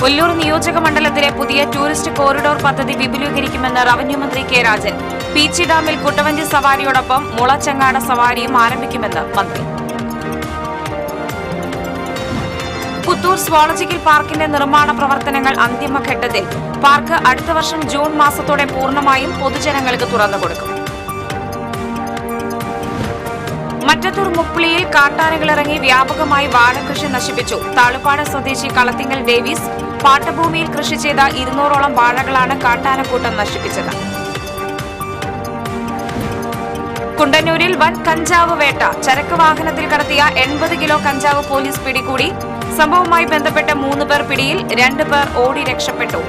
ഒല്ലൂർ നിയോജക മണ്ഡലത്തിലെ പുതിയ ടൂറിസ്റ്റ് കോറിഡോർ പദ്ധതി വിപുലീകരിക്കുമെന്ന് റവന്യൂ മന്ത്രി കെ രാജൻ. പീച്ചി ഡാമിൽ കുട്ടവഞ്ചി സവാരിയോടൊപ്പം മുളച്ചങ്ങാട സവാരിയും ആരംഭിക്കുമെന്ന് മന്ത്രി. പുത്തൂർ സുവോളജിക്കൽ പാർക്കിന്റെ നിർമ്മാണ പ്രവർത്തനങ്ങൾ അന്തിമഘട്ടത്തിൽ. പാർക്ക് അടുത്ത വർഷം ജൂൺ മാസത്തോടെ പൂർണ്ണമായും പൊതുജനങ്ങൾക്ക് തുറന്നുകൊടുക്കും. മറ്റത്തൂർ മുപ്പിളിയിൽ കാട്ടാനകളിറങ്ങി വ്യാപകമായി വാഴകൃഷി നശിപ്പിച്ചു. താളുപാട് സ്വദേശി കളത്തിങ്ങൽ ഡേവിസ് പാട്ടഭൂമിയിൽ കൃഷി ചെയ്ത 200ഓളം വാഴകളാണ് കാട്ടാനക്കൂട്ടം നശിപ്പിച്ചത്. കുണ്ടന്നൂരിൽ വൻ കഞ്ചാവ് വേട്ട. ചരക്ക് വാഹനത്തിൽ കടത്തിയ 80 കിലോ കഞ്ചാവ് പോലീസ് പിടികൂടി. സംഭവവുമായി ബന്ധപ്പെട്ട് 3 പേർ പിടിയിൽ, 2 പേർ ഓടി രക്ഷപ്പെട്ടു.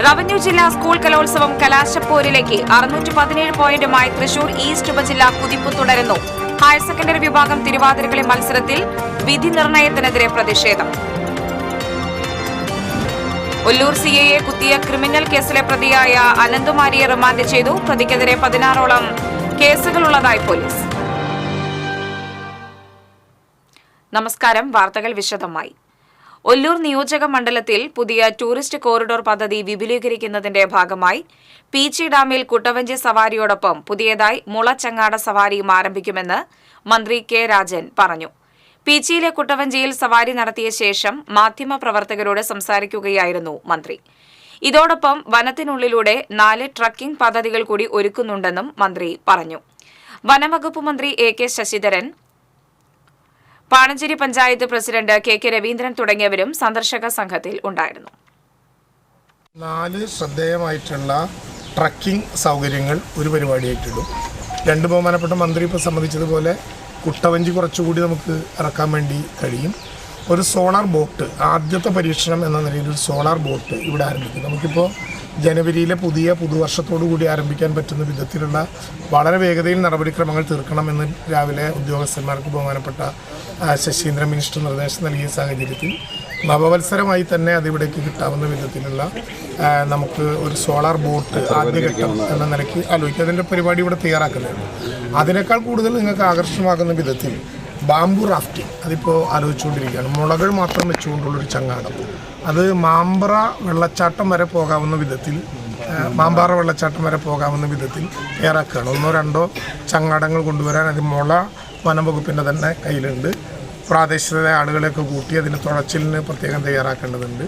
റവന്യൂ ജില്ലാ സ്കൂൾ കലോത്സവം കലാശപ്പോരിലേക്ക്. 617 പോയിന്റുമായി തൃശൂർ ഈസ്റ്റ് ഉപജില്ല കുതിപ്പ് തുടരുന്നു. ഹയർ സെക്കൻഡറി വിഭാഗം തിരുവാതിരക്കളി മത്സരത്തിൽ വിധി നിർണയത്തിനെതിരെ പ്രതിഷേധം. ഒല്ലൂർ സിഐയെ കുത്തിയ ക്രിമിനൽ കേസിലെ പ്രതിയായ അനന്തുമാരിയെ റിമാൻഡ് ചെയ്തു. പ്രതിക്കെതിരെ 16ഓളം കേസുകളുള്ളതായി പോലീസ്. നമസ്കാരം. വാർത്തകൾ വിശദമായി. ഒല്ലൂർ നിയോജക മണ്ഡലത്തിൽ പുതിയ ടൂറിസ്റ്റ് കോറിഡോർ പദ്ധതി വിപുലീകരിക്കുന്നതിന്റെ ഭാഗമായി പീച്ചി ഡാമിൽ കുട്ടവഞ്ചി സവാരിയോടൊപ്പം പുതിയതായി മുളച്ചങ്ങാട സവാരിയും ആരംഭിക്കുമെന്ന് മന്ത്രി കെ രാജൻ പറഞ്ഞു. പീച്ചിയിലെ കുട്ടവഞ്ചിയിൽ സവാരി നടത്തിയ ശേഷം മാധ്യമപ്രവർത്തകരോട് സംസാരിക്കുകയായിരുന്നു മന്ത്രി. ഇതോടൊപ്പം വനത്തിനുള്ളിലൂടെ 4 ട്രക്കിംഗ് പദ്ധതികൾ കൂടി ഒരുക്കുന്നുണ്ടെന്നും മന്ത്രി പറഞ്ഞു. വനംവകുപ്പ് മന്ത്രി A K Sasidharan, Panancheri panchayat president K K Raveendran തുടങ്ങിയവരും സന്ദർശക സംഘത്തിൽ ഉണ്ടായിരുന്നു. 4 ശ്രദ്ധേയമായിട്ടുള്ള ട്രക്കിംഗ് സൗകര്യങ്ങൾ ഒരു പരിപാടിയായിട്ടിടും. 2 ബഹുമാനപ്പെട്ട മന്ത്രി ഇപ്പോൾ സമ്മതിച്ചതുപോലെ കുട്ടവഞ്ചി കുറച്ചുകൂടി നമുക്ക് ഇറക്കാൻ വേണ്ടി കഴിയും. ഒരു സോളാർ ബോട്ട്, ആദ്യത്തെ പരീക്ഷണം എന്ന നിലയിൽ ഒരു സോളാർ ബോട്ട് ഇവിടെ ആരംഭിക്കും. നമുക്കിപ്പോൾ ജനുവരിയിലെ പുതുവർഷത്തോടു കൂടി ആരംഭിക്കാൻ പറ്റുന്ന വിധത്തിലുള്ള വളരെ വേഗതയിൽ നടപടിക്രമങ്ങൾ തീർക്കണമെന്ന് രാവിലെ ഉദ്യോഗസ്ഥന്മാർക്ക് ബഹുമാനപ്പെട്ട ശശീന്ദ്രൻ മിനിസ്റ്റർ നിർദ്ദേശം നൽകിയ സാഹചര്യത്തിൽ നവവത്സരമായി തന്നെ അതിവിടേക്ക് കിട്ടാവുന്ന വിധത്തിലുള്ള നമുക്ക് ഒരു സോളാർ ബോട്ട് ആദ്യഘട്ടം എന്ന നിലയ്ക്ക് ആലോചിക്കുക. അതിൻ്റെ പരിപാടി ഇവിടെ തയ്യാറാക്കുന്നുണ്ട്. അതിനേക്കാൾ കൂടുതൽ നിങ്ങൾക്ക് ആകർഷണമാകുന്ന വിധത്തിൽ ബാംബു റാഫ്റ്റിംഗ് അതിപ്പോൾ ആലോചിച്ചുകൊണ്ടിരിക്കുകയാണ്. മുളകൾ മാത്രം വെച്ചുകൊണ്ടുള്ളൊരു ചങ്ങാടം, അത് മാമ്പാറ വെള്ളച്ചാട്ടം വരെ പോകാവുന്ന വിധത്തിൽ തയ്യാറാക്കുകയാണ്. 1-2 ചങ്ങാടങ്ങൾ കൊണ്ടുവരാൻ അത് മുള വനം വകുപ്പിൻ്റെ തന്നെ കയ്യിലുണ്ട്. പ്രാദേശിക ആളുകളെയൊക്കെ കൂട്ടി അതിന് തുഴച്ചിലിന് പ്രത്യേകം തയ്യാറാക്കേണ്ടതുണ്ട്.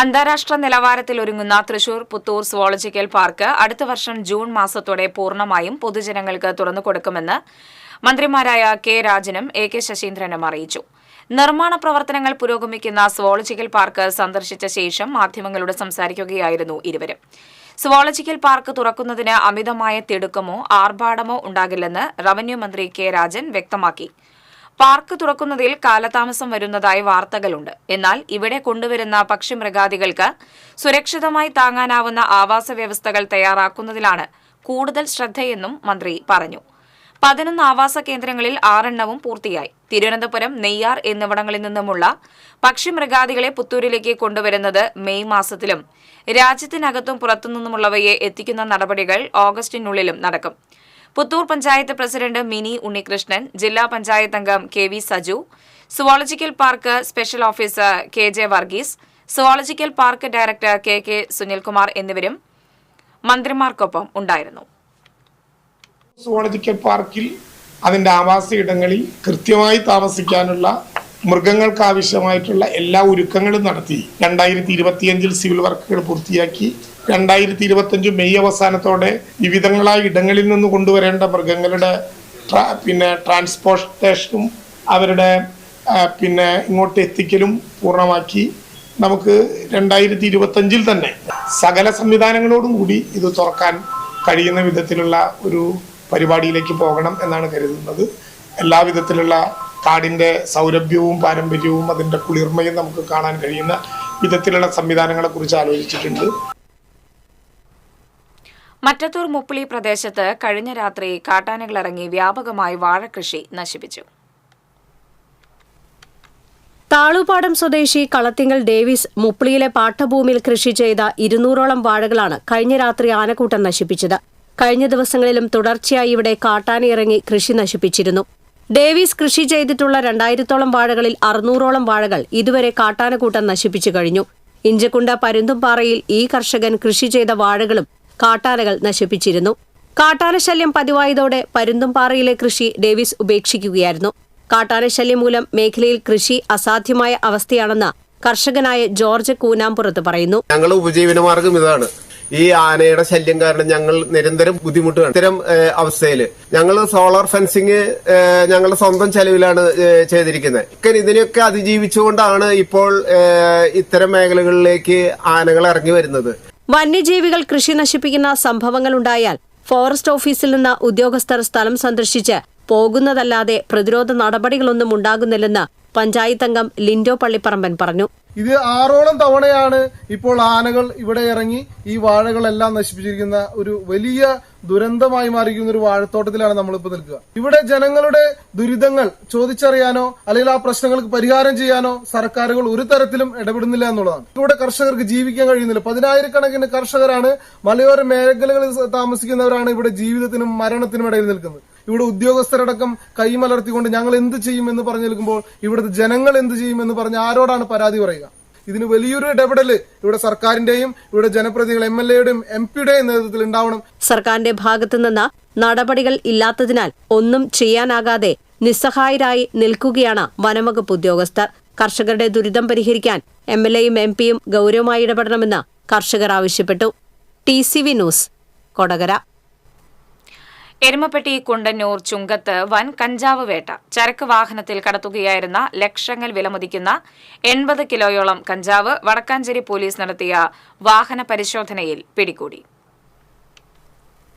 അന്താരാഷ്ട്ര നിലവാരത്തിൽ ഒരുങ്ങുന്ന തൃശൂർ പുത്തൂർ സുവോളജിക്കൽ പാർക്ക് അടുത്ത വർഷം ജൂൺ മാസത്തോടെ പൂർണ്ണമായും പൊതുജനങ്ങൾക്ക് തുറന്നുകൊടുക്കുമെന്ന് മന്ത്രിമാരായ കെ രാജനും എ കെ ശശീന്ദ്രനും അറിയിച്ചു. നിർമ്മാണ പ്രവർത്തനങ്ങൾ പുരോഗമിക്കുന്ന സുവോളജിക്കൽ പാർക്ക് സന്ദർശിച്ച ശേഷം മാധ്യമങ്ങളോട് സംസാരിക്കുകയായിരുന്നു ഇരുവരും. സുവോളജിക്കൽ പാർക്ക് തുറക്കുന്നതിന് അമിതമായ തിടുക്കമോ ആർഭാടമോ ഉണ്ടാകില്ലെന്ന് റവന്യൂ മന്ത്രി കെ രാജൻ വ്യക്തമാക്കി. പാർക്ക് തുറക്കുന്നതിൽ കാലതാമസം വരുന്നതായി വാർത്തകളുണ്ട്. എന്നാൽ ഇവിടെ കൊണ്ടുവരുന്ന പക്ഷിമൃഗാദികൾക്ക് സുരക്ഷിതമായി താങ്ങാനാവുന്ന ആവാസ വ്യവസ്ഥകൾ തയ്യാറാക്കുന്നതിലാണ് കൂടുതൽ ശ്രദ്ധയെന്നും മന്ത്രി പറഞ്ഞു. 11 ആവാസ കേന്ദ്രങ്ങളിൽ 6 പൂർത്തിയായി. തിരുവനന്തപുരം, നെയ്യാർ എന്നിവിടങ്ങളിൽ നിന്നുമുള്ള പക്ഷിമൃഗാദികളെ പുത്തൂരിലേക്ക് കൊണ്ടുവരുന്നത് മെയ് മാസത്തിലും രാജ്യത്തിനകത്തും പുറത്തുനിന്നുമുള്ളവയെ എത്തിക്കുന്ന നടപടികൾ ഓഗസ്റ്റിനുള്ളിലും നടക്കും. പുത്തൂർ പഞ്ചായത്ത് പ്രസിഡന്റ് മിനി ഉണ്ണികൃഷ്ണൻ, ജില്ലാ പഞ്ചായത്ത് അംഗം K V Saju, zoological park special officer K J Varghese, zoological park director K K Sunilkumar എന്നിവരും മന്ത്രിമാർക്കൊപ്പം ഉണ്ടായിരുന്നു. സുവോളജിക്കൽ പാർക്കിൽ അതിൻ്റെ ആവാസ ഇടങ്ങളിൽ കൃത്യമായി താമസിക്കാനുള്ള മൃഗങ്ങൾക്ക് ആവശ്യമായിട്ടുള്ള എല്ലാ ഒരുക്കങ്ങളും നടത്തി 2025 സിവിൽ വർക്കുകൾ പൂർത്തിയാക്കി 2025 മെയ് അവസാനത്തോടെ വിവിധങ്ങളായ ഇടങ്ങളിൽ നിന്ന് കൊണ്ടുവരേണ്ട മൃഗങ്ങളുടെ ട്രാൻസ്പോർട്ടേഷനും അവരുടെ ഇങ്ങോട്ട് എത്തിക്കലും പൂർണ്ണമാക്കി നമുക്ക് 2025 തന്നെ സകല സംവിധാനങ്ങളോടും കൂടി ഇത് തുറക്കാൻ കഴിയുന്ന വിധത്തിലുള്ള ഒരു പരിപാടിയിലേക്ക് പോകണം എന്നാണ് കരുതുന്നത്. എല്ലാവിധത്തിലുള്ള കാടിൻ്റെ സൗരഭ്യവും പാരമ്പര്യവും അതിൻ്റെ കുളിർമയും നമുക്ക് കാണാൻ കഴിയുന്ന വിധത്തിലുള്ള സംവിധാനങ്ങളെക്കുറിച്ച് ആലോചിച്ചിട്ടുണ്ട്. മറ്റത്തൂർ മുപ്പിളി പ്രദേശത്ത് കഴിഞ്ഞ രാത്രി കാട്ടാനകളിറങ്ങി വ്യാപകമായി വാഴകൃഷി നശിപ്പിച്ചു. താളുപാടം സ്വദേശി കളത്തിങ്ങൽ ഡേവിസ് മുപ്പിളിയിലെ പാട്ടഭൂമിയിൽ കൃഷി ചെയ്ത 200ഓളം വാഴകളാണ് കഴിഞ്ഞ രാത്രി ആനക്കൂട്ടം നശിപ്പിച്ചത്. കഴിഞ്ഞ ദിവസങ്ങളിലും തുടർച്ചയായി ഇവിടെ കാട്ടാനയിറങ്ങി കൃഷി നശിപ്പിച്ചിരുന്നു. ഡേവിസ് കൃഷി ചെയ്തിട്ടുള്ള 2000-ഓളം വാഴകളിൽ 600-ഓളം വാഴകൾ ഇതുവരെ കാട്ടാനക്കൂട്ടം നശിപ്പിച്ചു കഴിഞ്ഞു. ഇഞ്ചക്കുണ്ട പരുന്തുംപാറയിൽ ഈ കർഷകൻ കൃഷി ചെയ്ത വാഴകളും കാട്ടാനകൾ നശിപ്പിച്ചിരുന്നു. കാട്ടാനശല്യം പതിവായതോടെ പരുന്തുംപാറയിലെ കൃഷി ഡേവിസ് ഉപേക്ഷിക്കുകയായിരുന്നു. കാട്ടാനശല്യം മൂലം മേഖലയിൽ കൃഷി അസാധ്യമായ അവസ്ഥയാണെന്ന് കർഷകനായ ജോർജ് കൂനാമ്പുറത്ത് പറയുന്നു. ഞങ്ങളുടെ ഉപജീവനമാർഗം ഇതാണ്. ഈ ആനയുടെ ശല്യം കാരണം ഞങ്ങൾ നിരന്തരം ബുദ്ധിമുട്ടുകയാണ്. ഇത്തരം അവസ്ഥയിൽ ഞങ്ങൾ സോളാർ ഫെൻസിങ് ഞങ്ങളുടെ സ്വന്തം ചെലവിലാണ് ചെയ്തിരിക്കുന്നത്. ഇതിനെയൊക്കെ അതിജീവിച്ചുകൊണ്ടാണ് ഇപ്പോൾ ഇത്തരം മേഖലകളിലേക്ക് ആനകൾ ഇറങ്ങി വരുന്നത്. വന്യജീവികൾ കൃഷി നശിപ്പിക്കുന്ന സംഭവങ്ങളുണ്ടായാൽ ഫോറസ്റ്റ് ഓഫീസിൽ നിന്ന് ഉദ്യോഗസ്ഥർ സ്ഥലം സന്ദർശിച്ച് പോകുന്നതല്ലാതെ പ്രതിരോധ നടപടികളൊന്നും ഉണ്ടാകുന്നില്ലെന്ന് പഞ്ചായത്ത് അംഗം ലിൻഡോ പള്ളിപ്പറമ്പൻ പറഞ്ഞു. ഇത് 6ഓളം തവണയാണ് ഇപ്പോൾ ആനകൾ ഇവിടെ ഇറങ്ങി ഈ വാഴകളെല്ലാം നശിപ്പിച്ചിരിക്കുന്ന ഒരു വലിയ ദുരന്തമായി മാറിയിരിക്കുന്ന ഒരു വാഴത്തോട്ടത്തിലാണ് നമ്മളിപ്പോൾ നിൽക്കുക. ഇവിടെ ജനങ്ങളുടെ ദുരിതങ്ങൾ ചോദിച്ചറിയാനോ അല്ലെങ്കിൽ ആ പ്രശ്നങ്ങൾക്ക് പരിഹാരം ചെയ്യാനോ സർക്കാരുകൾ ഒരു തരത്തിലും ഇടപെടുന്നില്ല എന്നുള്ളതാണ്. ഇവിടെ കർഷകർക്ക് ജീവിക്കാൻ കഴിയുന്നില്ല. 10,000-കണക്കിന് കർഷകരാണ് മലയോര മേഖലകളിൽ താമസിക്കുന്നവരാണ് ഇവിടെ ജീവിതത്തിനും മരണത്തിനും ഇടയിൽ നിൽക്കുന്നത്. ഇവിടെ ഉദ്യോഗസ്ഥരടക്കം കൈമലർത്തിക്കൊണ്ട് ഞങ്ങൾ എന്ത് ചെയ്യുമെന്ന് പറഞ്ഞു നിൽക്കുമ്പോൾ ഇവിടുത്തെ ജനങ്ങൾ എന്ത് ചെയ്യുമെന്ന് പറഞ്ഞ് ആരോടാണ് പരാതി പറയുക? ഇതിന് വലിയൊരു ഇടപെടൽ ഇവിടെ സർക്കാരിന്റെയും ഇവിടെ ജനപ്രതിനിധികൾ MLA-യുടെയും MP-യുടെയും നേതൃത്വത്തിൽ ഉണ്ടാവണം. സർക്കാരിന്റെ ഭാഗത്തുനിന്ന് നടപടികൾ ഇല്ലാത്തതിനാൽ ഒന്നും ചെയ്യാനാകാതെ നിസ്സഹായരായി നിൽക്കുകയാണ് വനംവകുപ്പ് ഉദ്യോഗസ്ഥർ. കർഷകരുടെ ദുരിതം പരിഹരിക്കാൻ MLA-യും MP-യും ഗൌരവമായി ഇടപെടണമെന്ന് കർഷകർ ആവശ്യപ്പെട്ടു. TCV news, Kodakara. എരുമപ്പെട്ടി കുണ്ടന്നൂർ ചുങ്കത്ത് വൻ കഞ്ചാവ് വേട്ട. ചരക്ക് വാഹനത്തിൽ കടത്തുകയായിരുന്ന ലക്ഷങ്ങൾ വിലമതിക്കുന്ന 80 കിലോയോളം കഞ്ചാവ് വടക്കാഞ്ചേരി പോലീസ് നടത്തിയ വാഹന പരിശോധനയിൽ പിടികൂടി.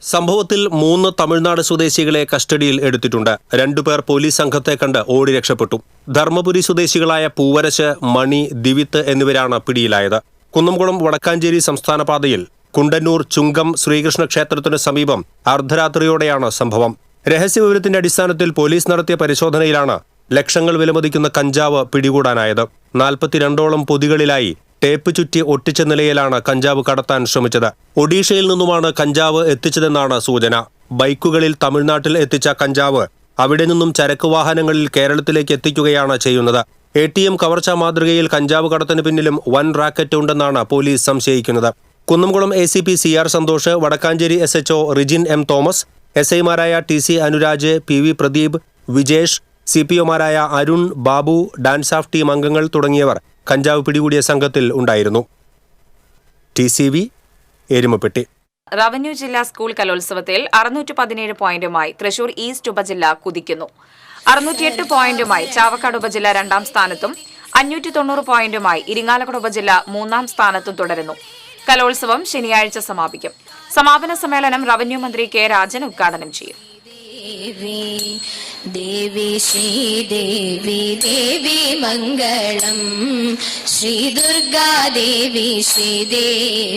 സംഭവത്തിൽ 3 തമിഴ്നാട് സ്വദേശികളെ കസ്റ്റഡിയിൽ എടുത്തിട്ടുണ്ട്. 2 പേർ പോലീസ് സംഘത്തെ കണ്ട് ഓടി രക്ഷപ്പെട്ടു. ധർമ്മപുരി സ്വദേശികളായ പൂവരശ്, മണി, ദിവിത്ത് എന്നിവരാണ് പിടിയിലായത്. കുന്നംകുളം വടക്കാഞ്ചേരി സംസ്ഥാന പാതയിൽ കുണ്ടന്നൂർ ചുങ്കം ശ്രീകൃഷ്ണ ക്ഷേത്രത്തിനു സമീപം അർദ്ധരാത്രിയോടെയാണ് സംഭവം. രഹസ്യവിവരത്തിന്റെ അടിസ്ഥാനത്തിൽ പോലീസ് നടത്തിയ പരിശോധനയിലാണ് ലക്ഷങ്ങൾ വിലമതിക്കുന്ന കഞ്ചാവ് പിടികൂടാനായത്. 42ഓളം പൊതികളിലായി ടേപ്പ് ചുറ്റി ഒട്ടിച്ച നിലയിലാണ് കഞ്ചാവ് കടത്താൻ ശ്രമിച്ചത്. ഒഡീഷയിൽ നിന്നുമാണ് കഞ്ചാവ് എത്തിച്ചതെന്നാണ് സൂചന. ബൈക്കുകളിൽ തമിഴ്നാട്ടിൽ എത്തിച്ച കഞ്ചാവ് അവിടെ നിന്നും ചരക്ക് വാഹനങ്ങളിൽ കേരളത്തിലേക്ക് എത്തിക്കുകയാണ് ചെയ്യുന്നത്. ATM കവർച്ചാ മാതൃകയിൽ കഞ്ചാവ് കടത്തിന് പിന്നിലും വൻ റാക്കറ്റ് ഉണ്ടെന്നാണ് പോലീസ് സംശയിക്കുന്നത്. Kunnamkulam ACP CR Santhosh, Vadakkanchery SHO Rijin M Thomas, SI-മാരായ TC അനുരാജ്, PV പ്രദീപ്, വിജേഷ്, CPO-മാരായ Arun, Babu, DANSAF team അംഗങ്ങൾ തുടങ്ങിയവർ കഞ്ചാവ് പിടികൂടിയ സംഘത്തിൽ ഉണ്ടായിരുന്നു. TCV എരുമപ്പെട്ടി. റവന്യൂ ജില്ലാ സ്കൂൾ കലോത്സവത്തിൽ 617 പോയിന്റുമായി തൃശൂർ ഈസ്റ്റ് ഉപജില്ല കുതിക്കുന്നു. 608 പോയിന്റുമായി ചാവക്കാട് ഉപജില്ല 2ാം സ്ഥാനത്തും 590 പോയിന്റുമായി ഇരിങ്ങാലക്കുട ഉപജില്ല 3ാം സ്ഥാനത്തും തുടരുന്നു. കലോത്സവം ശനിയാഴ്ച സമാപിക്കും. സമാപന സമ്മേളനം റവന്യൂ മന്ത്രി K. രാജൻ ഉദ്ഘാടനം ചെയ്യും. ദേവി ശ്രീദേവി ദേവി മംഗളം ശ്രീ ദുർഗാ ദേവി ശ്രീദേവി.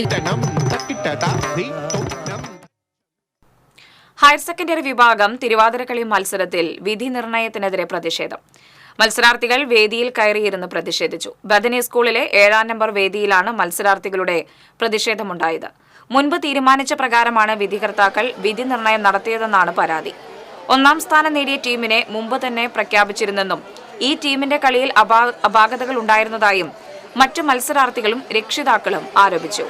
ഹയർ സെക്കൻഡറി വിഭാഗം തിരുവാതിരക്കളി മത്സരത്തിൽ വിധി നിർണയത്തിനെതിരെ പ്രതിഷേധം. മത്സരാർത്ഥികൾ വേദിയിൽ കയറിയിരുന്ന് പ്രതിഷേധിച്ചു. ബദനി സ്കൂളിലെ 7ാം നമ്പർ വേദിയിലാണ് മത്സരാർത്ഥികളുടെ പ്രതിഷേധമുണ്ടായത്. മുൻപ് തീരുമാനിച്ച പ്രകാരമാണ് വിധികർത്താക്കൾ വിധി നിർണയം നടത്തിയതെന്നാണ് പരാതി. 1ാം സ്ഥാനം നേടിയ ടീമിനെ മുമ്പ് തന്നെ പ്രഖ്യാപിച്ചിരുന്നെന്നും ഈ ടീമിന്റെ കളിയിൽ അപാകതകൾ ഉണ്ടായിരുന്നതായും മറ്റു മത്സരാർത്ഥികളും രക്ഷിതാക്കളും ആരോപിച്ചു.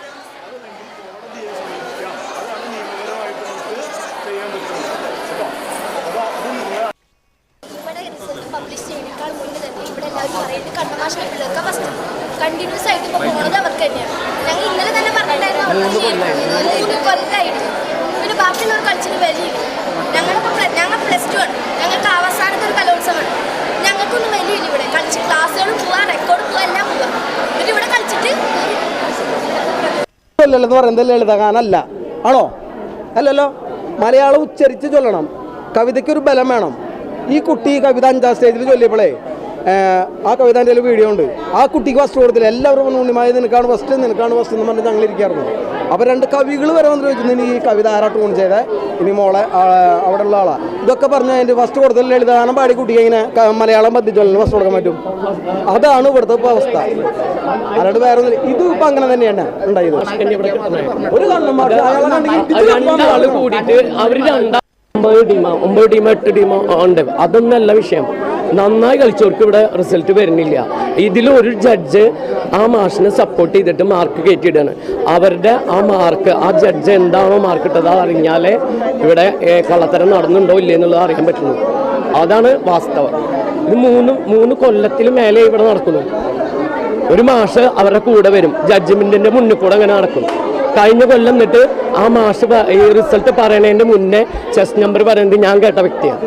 കണ്ടിന്യൂസ് ആയിട്ട് ഇപ്പോൾ പോകുന്നത് അവർക്ക് തന്നെയാണ്. ഞങ്ങൾ ഇന്നലെ തന്നെ പറഞ്ഞിട്ടുണ്ടായിരുന്നു 3 കൊല്ലമായിട്ട്. പിന്നെ ബാക്കിയുള്ളവർ കളിച്ചിട്ട് വലിയില്ല. ഞങ്ങൾ +2 ആണ്. ഞങ്ങൾക്ക് അവസാനത്തെ ഒരു കലോത്സവമാണ്. ഞങ്ങൾക്കൊന്നും വലിയില്ല. ഇവിടെ കളിച്ച് ക്ലാസ്സുകൾ പോവാ, റെക്കോർഡ് പോവാ, എല്ലാം പോവാ. എന്നിട്ട് ഇവിടെ കളിച്ചിട്ട് എന്ന് പറയുന്നത് ലളിതഗാനല്ല ആണോ? അല്ലല്ലോ. മലയാളം ഉച്ചരിച്ച് ചൊല്ലണം. കവിതയ്ക്കൊരു ബലം വേണം. ഈ കുട്ടി കവിത 5ാം സ്റ്റേജിൽ ചൊല്ലിയപ്പോഴേ ആ കവിതാൻ്റെ വീഡിയോ ഉണ്ട്. ആ കുട്ടിക്ക് ഫസ്റ്റ് കൊടുത്തില്ല. എല്ലാവരും ഉണ്ണിമായ നിനക്കാണ് ഫസ്റ്റ് എന്ന് പറഞ്ഞ് ഞങ്ങൾ ഇരിക്കാറുണ്ട്. അപ്പോൾ 2 കവികൾ വരെ വന്ന് ചോദിച്ചു, ഇനി ഈ കവിത ആരാ ടൂൺ ചെയ്തേ, ഇനി മോളെ അവിടെ ഉള്ള ആളാ, ഇതൊക്കെ പറഞ്ഞ് അതിൻ്റെ ഫസ്റ്റ് കൊടുത്തില്ല. ലളിതഗാനം പാടി കുട്ടിക്ക് ഇങ്ങനെ മലയാളം പദ്യച്ചൊല്ലിന് ഫസ്റ്റ് കൊടുക്കാൻ പറ്റും. അതാണ് ഇവിടുത്തെ ഇപ്പോൾ അവസ്ഥ. അല്ലാണ്ട് വേറെ ഒന്നും. ഇത് ഇപ്പം അങ്ങനെ തന്നെയാണ് ഉണ്ടായത്. ഒരു കണ്ണും 9 ടീമോ 8 ടീമോ ഉണ്ട്. അതൊന്നല്ല വിഷയം. നന്നായി കളിച്ചവർക്ക് ഇവിടെ റിസൾട്ട് വരുന്നില്ല. ഇതിലൊരു ജഡ്ജ് ആ മാഷിനെ സപ്പോർട്ട് ചെയ്തിട്ട് മാർക്ക് കയറ്റിയിടാണ്. അവരുടെ ആ മാർക്ക്, ആ ജഡ്ജ് എന്താണോ മാർക്ക് ഇട്ടത് അത് അറിഞ്ഞാലേ ഇവിടെ കള്ളത്തരം നടന്നുണ്ടോ ഇല്ലേ എന്നുള്ളത് അറിയാൻ പറ്റുള്ളൂ. അതാണ് വാസ്തവം. ഇത് മൂന്ന് കൊല്ലത്തിൽ മേലെ ഇവിടെ നടക്കുന്നു. ഒരു മാഷ് അവരുടെ കൂടെ വരും, ജഡ്ജ്മെന്റിന്റെ മുന്നിൽ കൂടെ അങ്ങനെ നടക്കും. കഴിഞ്ഞ കൊല്ലം എന്നിട്ട് ആ മാഷ് ഈ റിസൾട്ട് പറയണതിന്റെ മുന്നേ ചെസ് നമ്പർ പറയുന്നത് ഞാൻ കേട്ട വ്യക്തിയാണ്.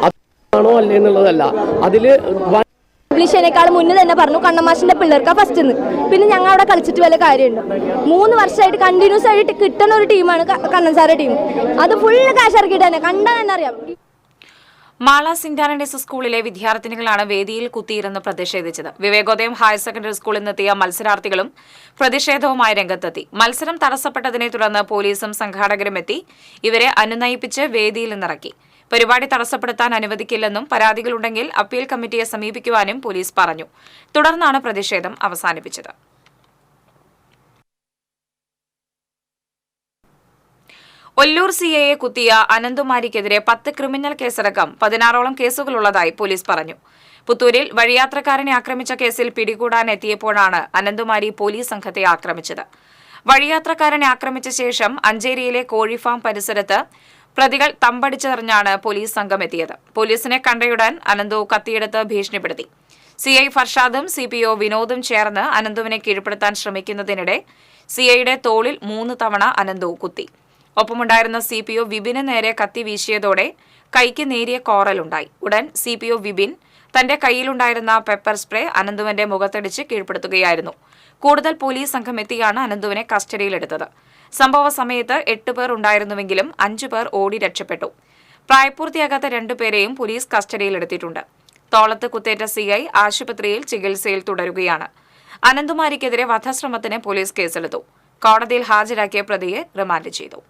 അതാണോ അല്ലേ എന്നുള്ളതല്ല. അതില് പബ്ലിഷേനേക്കാൾ മുന്നേ തന്നെ പറഞ്ഞു കണ്ണമാഷിന്റെ പിള്ളേർക്കാ ഫസ്റ്റ് എന്ന്. പിന്നെ ഞങ്ങൾ അവിടെ കളിച്ചിട്ട് വല്ല കാര്യമുണ്ടോ? 3 വർഷമായിട്ട് കണ്ടിന്യൂസ് ആയിട്ട് കിട്ടുന്ന ഒരു ടീമാണ് കണ്ണൻ സാറെ ടീം. അത് ഫുള്ള് കാശ് ഇറക്കിയിട്ട് തന്നെ കണ്ടാൽ തന്നെ അറിയാം. മാള സെന്റ് ആന്റണീസ് സ്കൂളിലെ വിദ്യാർത്ഥിനികളാണ് വേദിയിൽ കുത്തിയിരുന്ന് പ്രതിഷേധിച്ചത്. വിവേകോദയം ഹയർ സെക്കൻഡറി സ്കൂളിൽ നിന്നെത്തിയ മത്സരാർത്ഥികളും പ്രതിഷേധവുമായി രംഗത്തെത്തി. മത്സരം തടസ്സപ്പെട്ടതിനെ തുടർന്ന് പോലീസും സംഘാടകരും എത്തി ഇവരെ അനുനയിപ്പിച്ച് വേദിയിൽ നിന്നിറക്കി. പരിപാടി തടസ്സപ്പെടുത്താൻ അനുവദിക്കില്ലെന്നും പരാതികളുണ്ടെങ്കിൽ അപ്പീൽ കമ്മിറ്റിയെ സമീപിക്കുവാനും പോലീസ് പറഞ്ഞു. തുടർന്നാണ് പ്രതിഷേധം അവസാനിപ്പിച്ചത്. ഒല്ലൂർ സിഐയെ കുത്തിയ അനന്തുമാരിക്കെതിരെ 10 ക്രിമിനൽ കേസടക്കം 16ഓളം കേസുകളുള്ളതായി പോലീസ് പറഞ്ഞു. പുത്തൂരിൽ വഴിയാത്രക്കാരനെ ആക്രമിച്ച കേസിൽ പിടികൂടാൻ എത്തിയപ്പോഴാണ് അനന്തുമാരി പോലീസ് സംഘത്തെ ആക്രമിച്ചത്. വഴിയാത്രക്കാരനെ ആക്രമിച്ച ശേഷം അഞ്ചേരിയിലെ കോഴിഫാം പരിസരത്ത് പ്രതികൾ തമ്പടിച്ചെറിഞ്ഞാണ് പോലീസ് സംഘം എത്തിയത്. പോലീസിനെ കണ്ടയുടൻ അനന്തു കത്തിയെടുത്ത് ഭീഷണിപ്പെടുത്തി. സിഐ ഫർഷാദും സിപിഒ വിനോദും ചേർന്ന് അനന്തുവിനെ കീഴ്പ്പെടുത്താൻ ശ്രമിക്കുന്നതിനിടെ സിഐയുടെ തോളിൽ 3 തവണ അനന്തു കുത്തി. ഒപ്പമുണ്ടായിരുന്ന സിപിഒ വിപിന് നേരെ കത്തി വീശിയതോടെ കൈക്ക് നേരിയ കോറലുണ്ടായി. ഉടൻ സിപിഒ വിപിൻ തന്റെ കയ്യിലുണ്ടായിരുന്ന പെപ്പർ സ്പ്രേ അനന്തുവിന്റെ മുഖത്തടിച്ച് കീഴ്പ്പെടുത്തുകയായിരുന്നു. കൂടുതൽ പോലീസ് സംഘം എത്തിയാണ് അനന്തുവിനെ കസ്റ്റഡിയിലെടുത്തത്. സംഭവ സമയത്ത് 8 പേർ ഉണ്ടായിരുന്നുവെങ്കിലും 5 പേർ ഓടി രക്ഷപ്പെട്ടു. പ്രായപൂർത്തിയാകാത്ത 2 പേരെയും പോലീസ് കസ്റ്റഡിയിലെടുത്തിട്ടുണ്ട്. തോളത്ത് കുത്തേറ്റ സിഐ ആശുപത്രിയിൽ ചികിത്സയിൽ തുടരുകയാണ്. അനന്തുമാരിക്കെതിരെ വധശ്രമത്തിന് പോലീസ് കേസെടുത്തു. കോടതിയിൽ ഹാജരാക്കിയ പ്രതിയെ റിമാൻഡ് ചെയ്തു.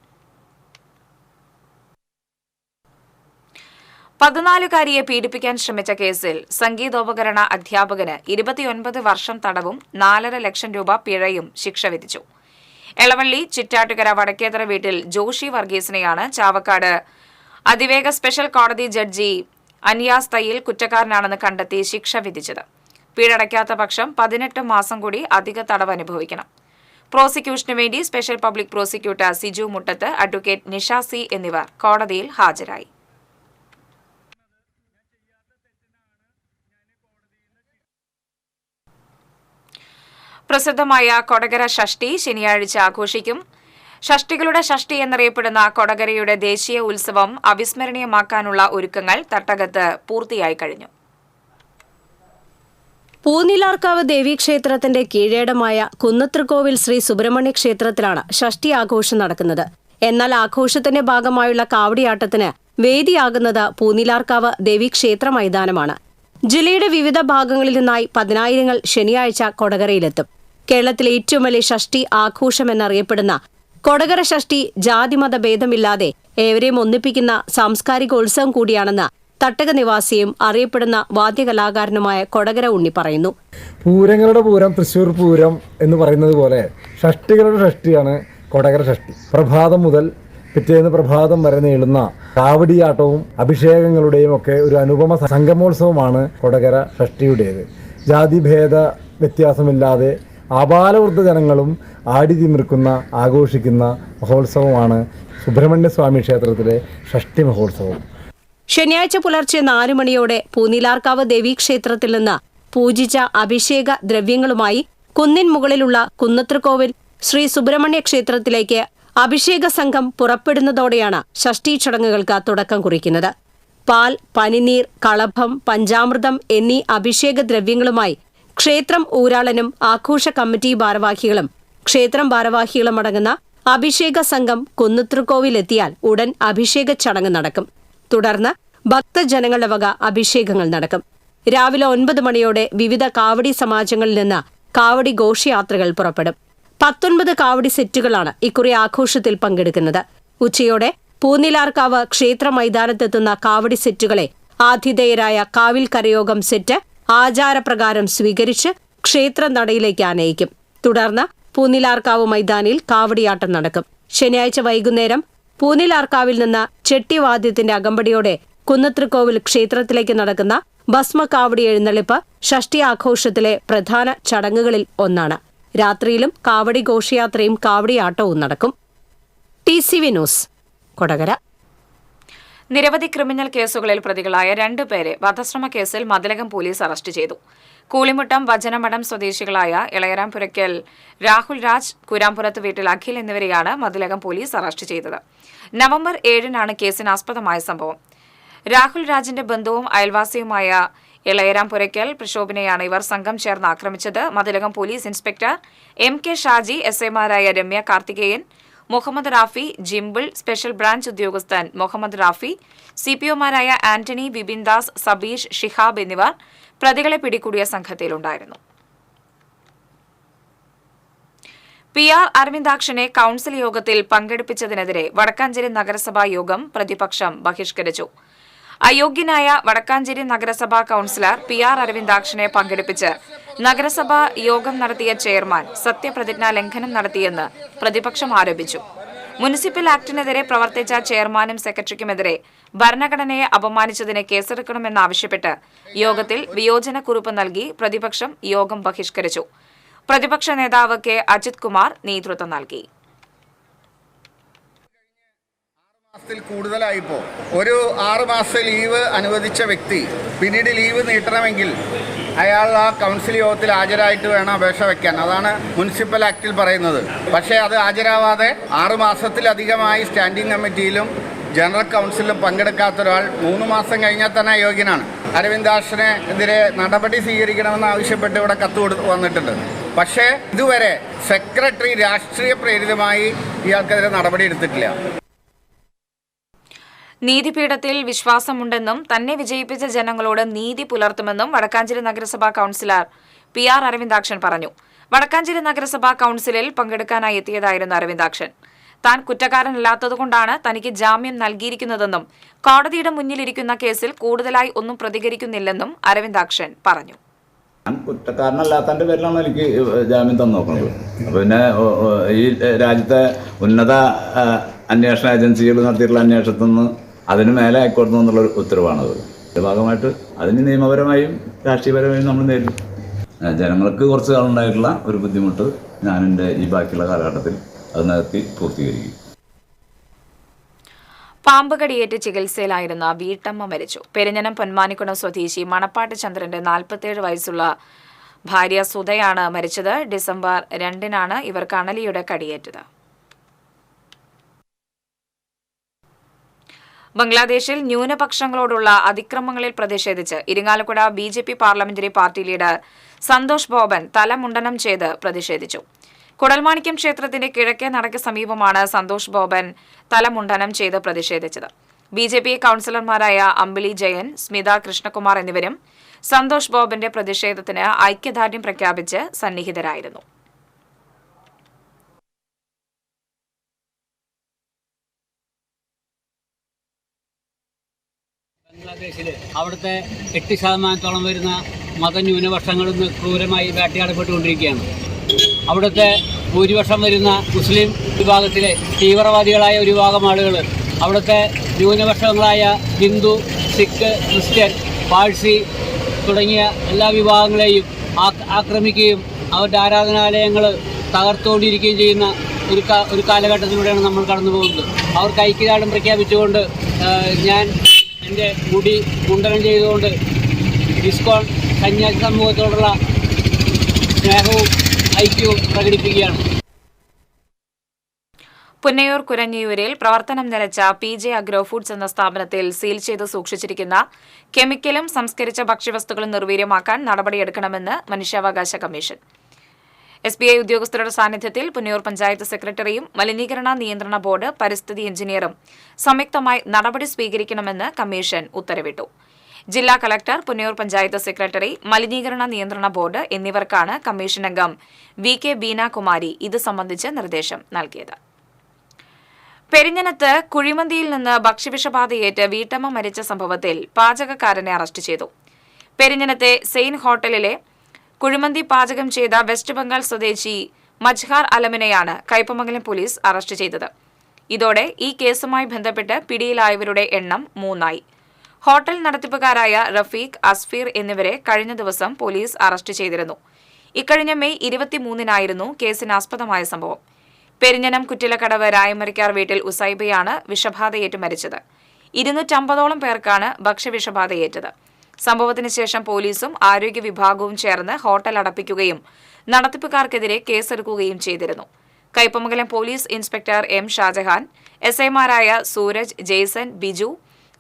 14കാരിയെ പീഡിപ്പിക്കാൻ ശ്രമിച്ച കേസിൽ സംഗീതോപകരണ അധ്യാപകന് 29 വർഷം തടവും 4.5 ലക്ഷം രൂപ പിഴയും ശിക്ഷ വിധിച്ചു. എളവള്ളി ചിറ്റാട്ടുകര വടക്കേതറ വീട്ടിൽ ജോഷി വർഗീസിനെയാണ് ചാവക്കാട് അതിവേഗ സ്പെഷ്യൽ കോടതി ജഡ്ജി അനിയാസ് തയ്യിൽ കുറ്റക്കാരനാണെന്ന് കണ്ടെത്തി ശിക്ഷ വിധിച്ചത്. പിഴടയ്ക്കാത്ത പക്ഷം 18 മാസം കൂടി അധിക തടവ് അനുഭവിക്കണം. പ്രോസിക്യൂഷനു വേണ്ടി സ്പെഷ്യൽ പബ്ലിക് പ്രോസിക്യൂട്ടർ സിജു മുട്ടത്ത്, അഡ്വക്കേറ്റ് നിഷ സി എന്നിവർ കോടതിയിൽ ഹാജരായി. പ്രസിദ്ധമായ കൊടകര ഷഷ്ടി ശനിയാഴ്ച ആഘോഷിക്കും. ഷഷ്ടികളുടെ ഷഷ്ടി എന്നറിയപ്പെടുന്ന കൊടകരയുടെ ദേശീയ ഉത്സവം അവിസ്മരണീയമാക്കാനുള്ള ഒരുക്കങ്ങൾ തട്ടകത്ത് പൂർത്തിയായി കഴിഞ്ഞു. പൂനിലാർക്കാവ് ദേവീക്ഷേത്രത്തിന്റെ കീഴേടമായ കുന്നത്രിക്കോവിൽ ശ്രീ സുബ്രഹ്മണ്യ ക്ഷേത്രത്തിലാണ് ഷഷ്ടി ആഘോഷം നടക്കുന്നത്. എന്നാൽ ആഘോഷത്തിന്റെ ഭാഗമായുള്ള കാവടിയാട്ടത്തിന് വേദിയാകുന്നത് പൂനിലാർക്കാവ് ദേവീക്ഷേത്ര മൈതാനമാണ്. ജില്ലയുടെ വിവിധ ഭാഗങ്ങളിൽ നിന്നായി 10,000-ങ്ങൾ ശനിയാഴ്ച കൊടകരയിലെത്തും. കേരളത്തിലെ ഏറ്റവും വലിയ ഷഷ്ടി ആഘോഷമെന്നറിയപ്പെടുന്ന കൊടകര ഷഷ്ടി ജാതിമത ഭേദമില്ലാതെ ഏവരെയും ഒന്നിപ്പിക്കുന്ന സാംസ്കാരികോത്സവം കൂടിയാണെന്ന് തട്ടക നിവാസിയും അറിയപ്പെടുന്ന വാദ്യകലാകാരനുമായ കൊടകര ഉണ്ണി പറയുന്നു. പൂരങ്ങളുടെ പൂരം, തൃശ്ശൂർ പൂരം എന്ന് പറയുന്നത് പോലെ ഷഷ്ടികളുടെ ഷഷ്ടിയാണ് കൊടകര ഷഷ്ടി. പ്രഭാതം മുതൽ പിറ്റേന്ന് പ്രഭാതം വരെ നീളുന്ന കാവടിയാട്ടവും അഭിഷേകങ്ങളുടെയും ഒക്കെ ഒരു അനുപമ സംഗമോത്സവമാണ് കൊടകര ഷഷ്ടിയുടേത്. ജാതിഭേദ വ്യത്യാസമില്ലാതെ ആബാലവൃദ്ധ ജനങ്ങളും ആടിതിമിർക്കുന്ന ആഘോഷിക്കുന്ന മഹോത്സവമാണ് സുബ്രഹ്മണ്യ സ്വാമി ക്ഷേത്രത്തിലെ ഷഷ്ടി മഹോത്സവം. ശനിയാഴ്ച പുലർച്ചെ 4 മണിയോടെ പൂനിലാർക്കാവ് ദേവീക്ഷേത്രത്തിൽ നിന്ന് പൂജിച്ച അഭിഷേക ദ്രവ്യങ്ങളുമായി കുന്നിൻ മുകളിലുള്ള കുന്നത്രിക്കോവിൽ ശ്രീ സുബ്രഹ്മണ്യ ക്ഷേത്രത്തിലേക്ക് അഭിഷേക സംഘം പുറപ്പെടുന്നതോടെയാണ് ഷഷ്ടി ചടങ്ങുകൾക്ക് തുടക്കം കുറിക്കുന്നത്. പാൽ, പനിനീർ, കളഭം, പഞ്ചാമൃതം എന്നീ അഭിഷേക ദ്രവ്യങ്ങളുമായി ക്ഷേത്രം ഊരാളനും ആഘോഷ കമ്മിറ്റി ഭാരവാഹികളും ക്ഷേത്രം ഭാരവാഹികളും അടങ്ങുന്ന അഭിഷേക സംഘം കുന്നത്രിക്കോവിലെത്തിയാൽ ഉടൻ അഭിഷേക ചടങ്ങ് നടക്കും. തുടർന്ന് ഭക്തജനങ്ങളുടെ വക അഭിഷേകങ്ങൾ നടക്കും. രാവിലെ 9 മണിയോടെ വിവിധ കാവടി സമാജങ്ങളിൽ നിന്ന് കാവടി ഘോഷയാത്രകൾ പുറപ്പെടും. 19 കാവടി സെറ്റുകളാണ് ഇക്കുറി ആഘോഷത്തിൽ പങ്കെടുക്കുന്നത്. ഉച്ചയോടെ പൂനിലാർക്കാവ് ക്ഷേത്ര മൈതാനത്തെത്തുന്ന കാവടി സെറ്റുകളെ ആതിഥേയരായ കാവിൽ കരയോഗം സെറ്റ് ആചാരപ്രകാരം സ്വീകരിച്ച് ക്ഷേത്ര നടയിലേക്ക് ആനയിക്കും. തുടർന്ന് പൂനിലാർക്കാവ് മൈതാനിൽ കാവടിയാട്ടം നടക്കും. ശനിയാഴ്ച വൈകുന്നേരം പൂനിലാർക്കാവിൽ നിന്ന് ചെട്ടിവാദ്യത്തിന്റെ അകമ്പടിയോടെ കുന്നത്രിക്കോവിൽ ക്ഷേത്രത്തിലേക്ക് നടക്കുന്ന ഭസ്മകാവടി എഴുന്നള്ളിപ്പ് ഷഷ്ടി ആഘോഷത്തിലെ പ്രധാന ചടങ്ങുകളിൽ ഒന്നാണ്. രാത്രിയിലും കാവടി ഘോഷയാത്രയും കാവടിയാട്ടവും നടക്കും. TCV news, Kodakara. നിരവധി ക്രിമിനൽ കേസുകളിൽ പ്രതികളായ 2 പേരെ വധശ്രമ കേസിൽ മതിലകം പോലീസ് അറസ്റ്റ് ചെയ്തു. കൂളിമുട്ടം വചനമഠം സ്വദേശികളായ ഇളയരാംപുരയ്ക്കൽ രാഹുൽ രാജ്, കുരാമ്പുറത്ത് വീട്ടിൽ അഖിൽ എന്നിവരെയാണ് മതിലകം പോലീസ് അറസ്റ്റ് ചെയ്തത്. നവംബർ 7-നാണ് കേസിനാസ്പദമായ സംഭവം. രാഹുൽ രാജിന്റെ ബന്ധുവും അയൽവാസിയുമായ ഇളയരാംപുരയ്ക്കൽ പ്രശോഭിനെയാണ് ഇവർ സംഘം ചേർന്ന് ആക്രമിച്ചത്. Mathilakam police inspector MK Shaji, SIമാരായ രമ്യ കാർത്തികേയൻ, മുഹമ്മദ് റാഫി, ജിംബിൾ, സ്പെഷ്യൽ ബ്രാഞ്ച് ഉദ്യോഗസ്ഥൻ മുഹമ്മദ് റാഫി, CPOമാരായ ആന്റണി, ബിബിൻദാസ്, സബീഷ്, ഷിഹാബ് എന്നിവർ പ്രതികളെ പിടികൂടിയ സംഘത്തിലുണ്ടായിരുന്നു. PR അരവിന്ദാക്ഷനെ കൌൺസിൽ യോഗത്തിൽ പങ്കെടുപ്പിച്ചതിനെതിരെ വടക്കാഞ്ചേരി നഗരസഭാ യോഗം പ്രതിപക്ഷം ബഹിഷ്കരിച്ചു. അയോഗ്യനായ വടക്കാഞ്ചേരി നഗരസഭാ കൌൺസിലർ PR അരവിന്ദാക്ഷനെ പങ്കെടുപ്പിച്ച് നഗരസഭാ യോഗം നടത്തിയ ചെയർമാൻ സത്യപ്രതിജ്ഞാ ലംഘനം നടത്തിയെന്ന് പ്രതിപക്ഷം ആരോപിച്ചു. മുനിസിപ്പൽ ആക്ടിനെതിരെ പ്രവർത്തിച്ച ചെയർമാനും സെക്രട്ടറിക്കുമെതിരെ ഭരണഘടനയെ അപമാനിച്ചതിന് കേസെടുക്കണമെന്നാവശ്യപ്പെട്ട് യോഗത്തിൽ വിയോജനക്കുറിപ്പ് നൽകി പ്രതിപക്ഷം യോഗം ബഹിഷ്കരിച്ചു. പ്രതിപക്ഷ നേതാവ് K അജിത് കുമാർ നേതൃത്വം നൽകി. കൂടുതലായിപ്പോൾ ഒരു 6 മാസം ലീവ് അനുവദിച്ച വ്യക്തി പിന്നീട് ലീവ് നീട്ടണമെങ്കിൽ അയാൾ ആ കൗൺസിൽ യോഗത്തിൽ ഹാജരായിട്ട് വേണം അപേക്ഷ വയ്ക്കാൻ. അതാണ് മുനിസിപ്പൽ ആക്ടിൽ പറയുന്നത്. പക്ഷേ അത് ഹാജരാവാതെ 6 മാസത്തിലധികമായി സ്റ്റാൻഡിംഗ് കമ്മിറ്റിയിലും ജനറൽ കൗൺസിലും പങ്കെടുക്കാത്ത ഒരാൾ 3 മാസം കഴിഞ്ഞാൽ തന്നെ അയോഗ്യനാണ്. അരവിന്ദാക്ഷനെതിരെ നടപടി സ്വീകരിക്കണമെന്ന് ആവശ്യപ്പെട്ട് ഇവിടെ കത്ത് വന്നിട്ടുണ്ട്. പക്ഷേ ഇതുവരെ സെക്രട്ടറി രാഷ്ട്രീയ പ്രേരിതമായി ഇയാൾക്കെതിരെ നടപടി എടുത്തിട്ടില്ല. നീതിപീഠത്തിൽ വിശ്വാസമുണ്ടെന്നും തന്നെ വിജയിപ്പിച്ച ജനങ്ങളോട് നീതി പുലർത്തുമെന്നും വടക്കാഞ്ചേരി നഗരസഭാ കൌൺസിലർ PR അരവിന്ദാക്ഷൻ പറഞ്ഞു. വടക്കാഞ്ചേരി നഗരസഭാ കൌൺസിലിൽ പങ്കെടുക്കാനായി എത്തിയതായിരുന്നു അരവിന്ദാക്ഷൻ. താൻ കുറ്റക്കാരനല്ലാത്തതുകൊണ്ടാണ് തനിക്ക് ജാമ്യം നൽകിയിരിക്കുന്നതെന്നും കോടതിയുടെ മുന്നിലിരിക്കുന്ന കേസിൽ കൂടുതലായി ഒന്നും പ്രതികരിക്കുന്നില്ലെന്നും അരവിന്ദാക്ഷൻ പറഞ്ഞു. ഞാൻ കുറ്റക്കാരനല്ലാത്തതിൻ്റെ പേരിലാണ് എനിക്ക് ജാമ്യം തന്നു നോക്കുന്നത്. പിന്നെ ഈ രാജ്യത്തെ ഉന്നത അന്വേഷണ ഏജൻസികൾ നടത്തിയിട്ടുള്ള അന്വേഷണത്തിൽ നിന്ന് അതിന് മേലെ ഹൈക്കോടതി നിന്നുള്ള ഉത്തരവാണത്. ഇതിൻ്റെ ഭാഗമായിട്ട് അതിന് നിയമപരമായും രാഷ്ട്രീയപരമായും നമ്മൾ നേരിടും. ജനങ്ങൾക്ക് കുറച്ച് കാലമുണ്ടായിട്ടുള്ള ഒരു ബുദ്ധിമുട്ട് ഞാൻ എൻ്റെ ഈ ബാക്കിയുള്ള കാലഘട്ടത്തിൽ അത് നികത്തി പൂർത്തീകരിക്കും. പാമ്പ് കടിയേറ്റ് ചികിത്സയിലായിരുന്ന വീട്ടമ്മ മരിച്ചു. പെരിഞ്ഞനം പൊന്മാനിക്കുളം സ്വദേശി മണപ്പാട്ട് ചന്ദ്രന്റെ 47 വയസ്സുള്ള ഭാര്യ സുധയാണ് മരിച്ചത്. ഡിസംബർ 2-നാണ് ഇവർക്ക് അണലിയുടെ കടിയേറ്റത്. ബംഗ്ലാദേശിൽ ന്യൂനപക്ഷങ്ങളോടുള്ള അതിക്രമങ്ങളിൽ പ്രതിഷേധിച്ച് Irinjalakuda BJP parliamentary party leader Santhosh Boban തല മുണ്ടനം ചെയ്ത് പ്രതിഷേധിച്ചു. കുടൽമാണിക്യം ക്ഷേത്രത്തിന്റെ കിഴക്കേ നടയ്ക്ക് സമീപമാണ് സന്തോഷ് ബോബൻ തലമുണ്ടനം ചെയ്ത് പ്രതിഷേധിച്ചത്. BJP കൌൺസിലർമാരായ അമ്പിളി ജയൻ, സ്മിത കൃഷ്ണകുമാർ എന്നിവരും സന്തോഷ് ബോബന്റെ പ്രതിഷേധത്തിന് ഐക്യദാർഢ്യം പ്രഖ്യാപിച്ച് സന്നിഹിതരായിരുന്നു. ബംഗ്ലാദേശിൽ അവിടുത്തെ 8% വരുന്ന മതന്യൂനപക്ഷങ്ങളിൽ നിന്ന് ക്രൂരമായി വേട്ടയാടപ്പെട്ടുകൊണ്ടിരിക്കുകയാണ്. അവിടുത്തെ ഭൂരിപക്ഷം വരുന്ന മുസ്ലിം വിഭാഗത്തിലെ തീവ്രവാദികളായ ഒരു വിഭാഗം ആളുകൾ അവിടുത്തെ ന്യൂനപക്ഷങ്ങളായ ഹിന്ദു, സിഖ്, ക്രിസ്ത്യൻ, പാഴ്സി തുടങ്ങിയ എല്ലാ വിഭാഗങ്ങളെയും ആക്രമിക്കുകയും അവരുടെ ആരാധനാലയങ്ങൾ തകർത്തുകൊണ്ടിരിക്കുകയും ചെയ്യുന്ന ഒരു കാലഘട്ടത്തിലൂടെയാണ് നമ്മൾ കടന്നു പോകുന്നത്. അവർക്ക് ഐക്യദാർഢ്യം പ്രഖ്യാപിച്ചുകൊണ്ട് ഞാൻ എൻ്റെ മുടി മുണ്ടനം ചെയ്തുകൊണ്ട് ഇസ്കോൺ സന്യാസി സമൂഹത്തോടുള്ള സ്നേഹവും ഐക്യവും പ്രകടിപ്പിക്കുകയാണ്. പുന്നയൂർ കുരഞ്ഞിയൂരിൽ പ്രവർത്തനം നിലച്ച PJ അഗ്രോ ഫുഡ്സ് എന്ന സ്ഥാപനത്തിൽ സീൽ ചെയ്ത് സൂക്ഷിച്ചിരിക്കുന്ന കെമിക്കലും സംസ്കരിച്ച ഭക്ഷ്യവസ്തുക്കളും നിർവീര്യമാക്കാൻ നടപടിയെടുക്കണമെന്ന് മനുഷ്യാവകാശ കമ്മീഷൻ. SBI ഉദ്യോഗസ്ഥരുടെ സാന്നിധ്യത്തിൽ പുന്നയൂർ പഞ്ചായത്ത് സെക്രട്ടറിയും മലിനീകരണ നിയന്ത്രണ ബോർഡ് പരിസ്ഥിതി എഞ്ചിനീയറും സംയുക്തമായി നടപടി സ്വീകരിക്കണമെന്ന് കമ്മീഷൻ ഉത്തരവിട്ടു. ജില്ലാ കളക്ടർ, പുന്നയൂർ പഞ്ചായത്ത് സെക്രട്ടറി, മലിനീകരണ നിയന്ത്രണ ബോർഡ് എന്നിവർക്കാണ് കമ്മീഷൻ അംഗം VK ബീനാകുമാരി ഇത് സംബന്ധിച്ച് നിർദ്ദേശം നൽകിയത്. പെരിഞ്ഞനത്ത് കുഴിമന്തിയിൽ നിന്ന് ഭക്ഷ്യവിഷബാധയേറ്റ് വീട്ടമ്മ മരിച്ച സംഭവത്തിൽ പാചകക്കാരനെ അറസ്റ്റ് ചെയ്തു. പെരിഞ്ഞനത്തെ സെയിൻ ഹോട്ടലിലെ കുഴിമന്തി പാചകം ചെയ്ത വെസ്റ്റ് ബംഗാൾ സ്വദേശി മജ്ഹാർ അലമിനെയാണ് കയ്പമംഗലം പോലീസ് അറസ്റ്റ് ചെയ്തത്. ഇതോടെ ഈ കേസുമായി ബന്ധപ്പെട്ട് പിടിയിലായവരുടെ എണ്ണം 3 ഹോട്ടൽ നടത്തിപ്പുകാരായ റഫീഖ്, അസ്ഫീർ എന്നിവരെ കഴിഞ്ഞ ദിവസം പോലീസ് അറസ്റ്റ് ചെയ്തിരുന്നു. ഇക്കഴിഞ്ഞ മെയ് 23-നായിരുന്നു കേസിനാസ്പദമായ സംഭവം. പെരിഞ്ഞനം കുറ്റിലക്കടവ് രായമരിക്കാർ വീട്ടിൽ ഉസൈബയാണ് വിഷബാധയേറ്റ് മരിച്ചത്. 250ഓളം പേർക്കാണ് ഭക്ഷ്യവിഷബാധയേറ്റത്. സംഭവത്തിന് ശേഷം പോലീസും ആരോഗ്യ വിഭാഗവും ചേർന്ന് ഹോട്ടൽ അടപ്പിക്കുകയും നടത്തിപ്പുകാർക്കെതിരെ കേസെടുക്കുകയും ചെയ്തിരുന്നു. Kaipamangalam police inspector M Shajahan, എസ്ഐമാരായ സൂരജ്, ജെയ്സൺ, ബിജു,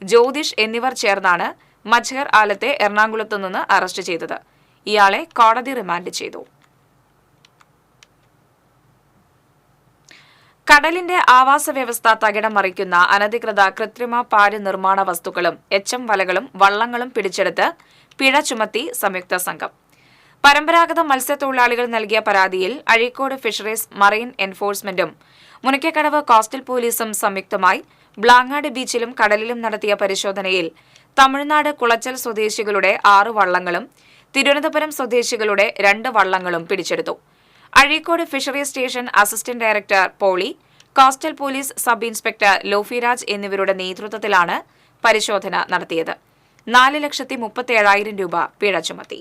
ജ്യോതിഷ് എന്നിവർ ചേർന്നാണ് മജ്ഹർ ആലത്തെ എറണാകുളത്തു നിന്ന് അറസ്റ്റ് ചെയ്തത്. ഇയാളെ കോടതി റിമാൻഡ് ചെയ്തു. കടലിന്റെ ആവാസ വ്യവസ്ഥ തകിടം മറിക്കുന്ന അനധികൃത കൃത്രിമ പാര് നിർമ്മാണ വസ്തുക്കളും HM വലകളും വള്ളങ്ങളും പിടിച്ചെടുത്ത് പിഴ ചുമത്തി സംയുക്ത സംഘം. പരമ്പരാഗത മത്സ്യത്തൊഴിലാളികൾ നൽകിയ പരാതിയിൽ അഴീക്കോട് ഫിഷറീസ് മറൈൻ എൻഫോഴ്സ്മെന്റും മുനയ്ക്കക്കടവ് കോസ്റ്റൽ പോലീസും സംയുക്തമായി ബ്ലാങ്ങാട് ബീച്ചിലും കടലിലും നടത്തിയ പരിശോധനയിൽ തമിഴ്നാട് കുളച്ചൽ സ്വദേശികളുടെ 6 വള്ളങ്ങളും തിരുവനന്തപുരം സ്വദേശികളുടെ 2 വള്ളങ്ങളും പിടിച്ചെടുത്തു. Azhikode fisheries station assistant director Poly, coastal police sub inspector Lofiraj എന്നിവരുടെ നേതൃത്വത്തിലാണ് പരിശോധന നടത്തിയത്. 4,37,000 രൂപ പിഴ ചുമത്തി.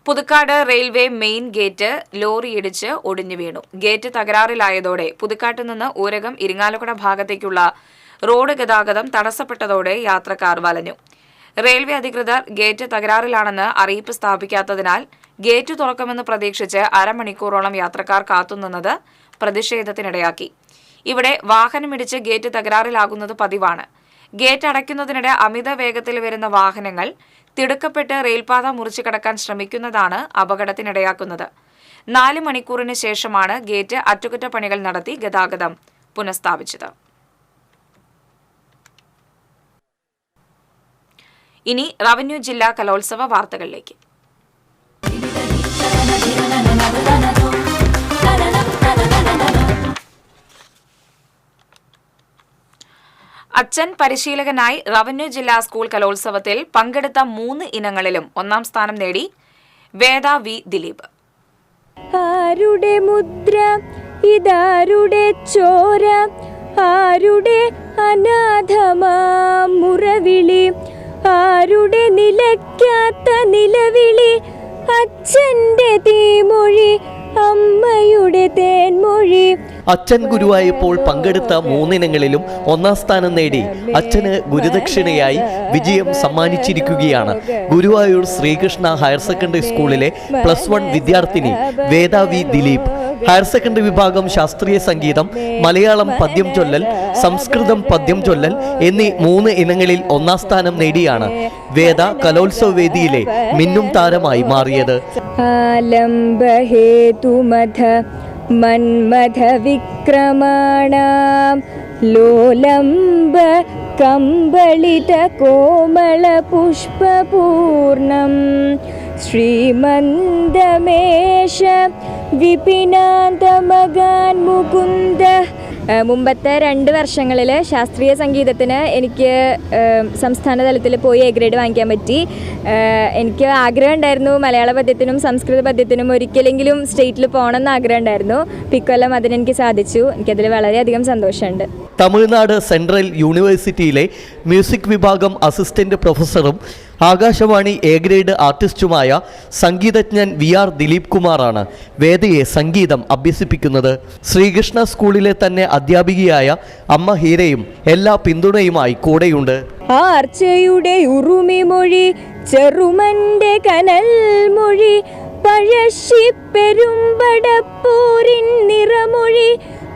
പുതുക്കാട് റെയിൽവേ മെയിൻ ഗേറ്റ് ലോറിയിടിച്ച് ഒടിഞ്ഞു വീണു. ഗേറ്റ് തകരാറിലായതോടെ പുതുക്കാട്ട് നിന്ന് ഊരകം ഇരിങ്ങാലക്കുട ഭാഗത്തേക്കുള്ള റോഡ് ഗതാഗതം തടസ്സപ്പെട്ടതോടെ യാത്രക്കാർ വലഞ്ഞു. റെയിൽവേ അധികൃതർ ഗേറ്റ് തകരാറിലാണെന്ന് അറിയിപ്പ് സ്ഥാപിക്കാത്തതിനാൽ ഗേറ്റ് തുറക്കുമെന്ന് പ്രതീക്ഷിച്ച് അരമണിക്കൂറോളം യാത്രക്കാർ കാത്തുനിന്നത് പ്രതിഷേധത്തിനിടയാക്കി. ഇവിടെ വാഹനമിടിച്ച് ഗേറ്റ് തകരാറിലാകുന്നത് പതിവാണ്. ഗേറ്റ് അടയ്ക്കുന്നതിനിടെ അമിത വേഗത്തിൽ വരുന്ന വാഹനങ്ങൾ തിടുക്കപ്പെട്ട് റെയിൽപാത മുറിച്ചു കടക്കാൻ ശ്രമിക്കുന്നതാണ് അപകടത്തിനിടയാക്കുന്നത്. 4 മണിക്കൂറിന് ശേഷമാണ് ഗേറ്റ് അറ്റകുറ്റപ്പണികൾ നടത്തി ഗതാഗതം പുനഃസ്ഥാപിച്ചത്. ഇനി റവന്യൂ ജില്ലാ കലോത്സവ വാർത്തകളിലേക്ക്. അച്ഛൻ പരിശീലകനായി റവന്യൂ ജില്ലാ സ്കൂൾ കലോത്സവത്തിൽ പങ്കെടുത്ത 3 ഇനങ്ങളിലും 1ാം സ്ഥാനം നേടി വേദ വി ദിലീപ്. ആരുടെ മുദ്ര ഇതാരുടെ ചോര, ആരുടെ അനാഥമാം മുറവിളി, ആരുടെ നിലയ്ക്കാത്ത നിലവിളി, അച്ഛന്റെ തീമൊഴി അമ്മയുടെ തേൻമൊഴി. അച്ഛൻ ഗുരുവായപ്പോൾ പങ്കെടുത്ത 3 ഇനങ്ങളിലും 1ാം സ്ഥാനം നേടി അച്ഛന് ഗുരുദക്ഷിണയായി വിജയം സമ്മാനിച്ചിരിക്കുകയാണ് ഗുരുവായൂർ ശ്രീകൃഷ്ണ ഹയർ സെക്കൻഡറി സ്കൂളിലെ +1 വിദ്യാർത്ഥിനി വേദ വി ദിലീപ്. ഹയർ സെക്കൻഡറി വിഭാഗം ശാസ്ത്രീയ സംഗീതം, മലയാളം പദ്യം ചൊല്ലൽ, സംസ്കൃതം പദ്യം ചൊല്ലൽ എന്നീ 3 ഇനങ്ങളിൽ 1ാം സ്ഥാനം നേടിയാണ് വേദ കലോത്സവ വേദിയിലെ മിന്നും താരമായി മാറിയത്. മന്മഥ വിക്രമാണാം ലോലംബ കമ്പളിത കോമള പുഷ്പപൂർണം ശ്രീമന്ദമേശ വിപിനാന്തമഗാൻ മുകുന്ദ. മുമ്പത്തെ 2 വർഷങ്ങളിൽ ശാസ്ത്രീയ സംഗീതത്തിന് എനിക്ക് സംസ്ഥാന തലത്തിൽ പോയി എ ഗ്രേഡ് വാങ്ങിക്കാൻ പറ്റി. എനിക്ക് ആഗ്രഹം ഉണ്ടായിരുന്നു മലയാള പദ്യത്തിനും സംസ്കൃത പദ്യത്തിനും ഒരിക്കലെങ്കിലും സ്റ്റേറ്റിൽ പോകണമെന്ന് ആഗ്രഹം ഉണ്ടായിരുന്നു. ഇക്കൊല്ലം അതിനെനിക്ക് സാധിച്ചു. എനിക്കതിൽ വളരെയധികം സന്തോഷമുണ്ട്. തമിഴ്നാട് സെൻട്രൽ യൂണിവേഴ്സിറ്റിയിലെ മ്യൂസിക് വിഭാഗം അസിസ്റ്റന്റ് പ്രൊഫസറും ആകാശവാണി എ ഗ്രേഡ് ആർട്ടിസ്റ്റുമായ സംഗീതജ്ഞൻ VR ദിലീപ് കുമാറാണ് വേദയെ സംഗീതം അഭ്യസിപ്പിക്കുന്നത്. ശ്രീകൃഷ്ണ സ്കൂളിലെ തന്നെ അധ്യാപികയായ അമ്മ ഹീരയും എല്ലാ പിന്തുണയുമായി കൂടെയുണ്ട്. ആർച്ചയുടെ ഉറുമിമൊഴി, ചെറുമന്റെ കനൽ മൊഴി, പഴശ്ശി പെരുമ്പടപ്പൂരിൻ നിറമൊഴി,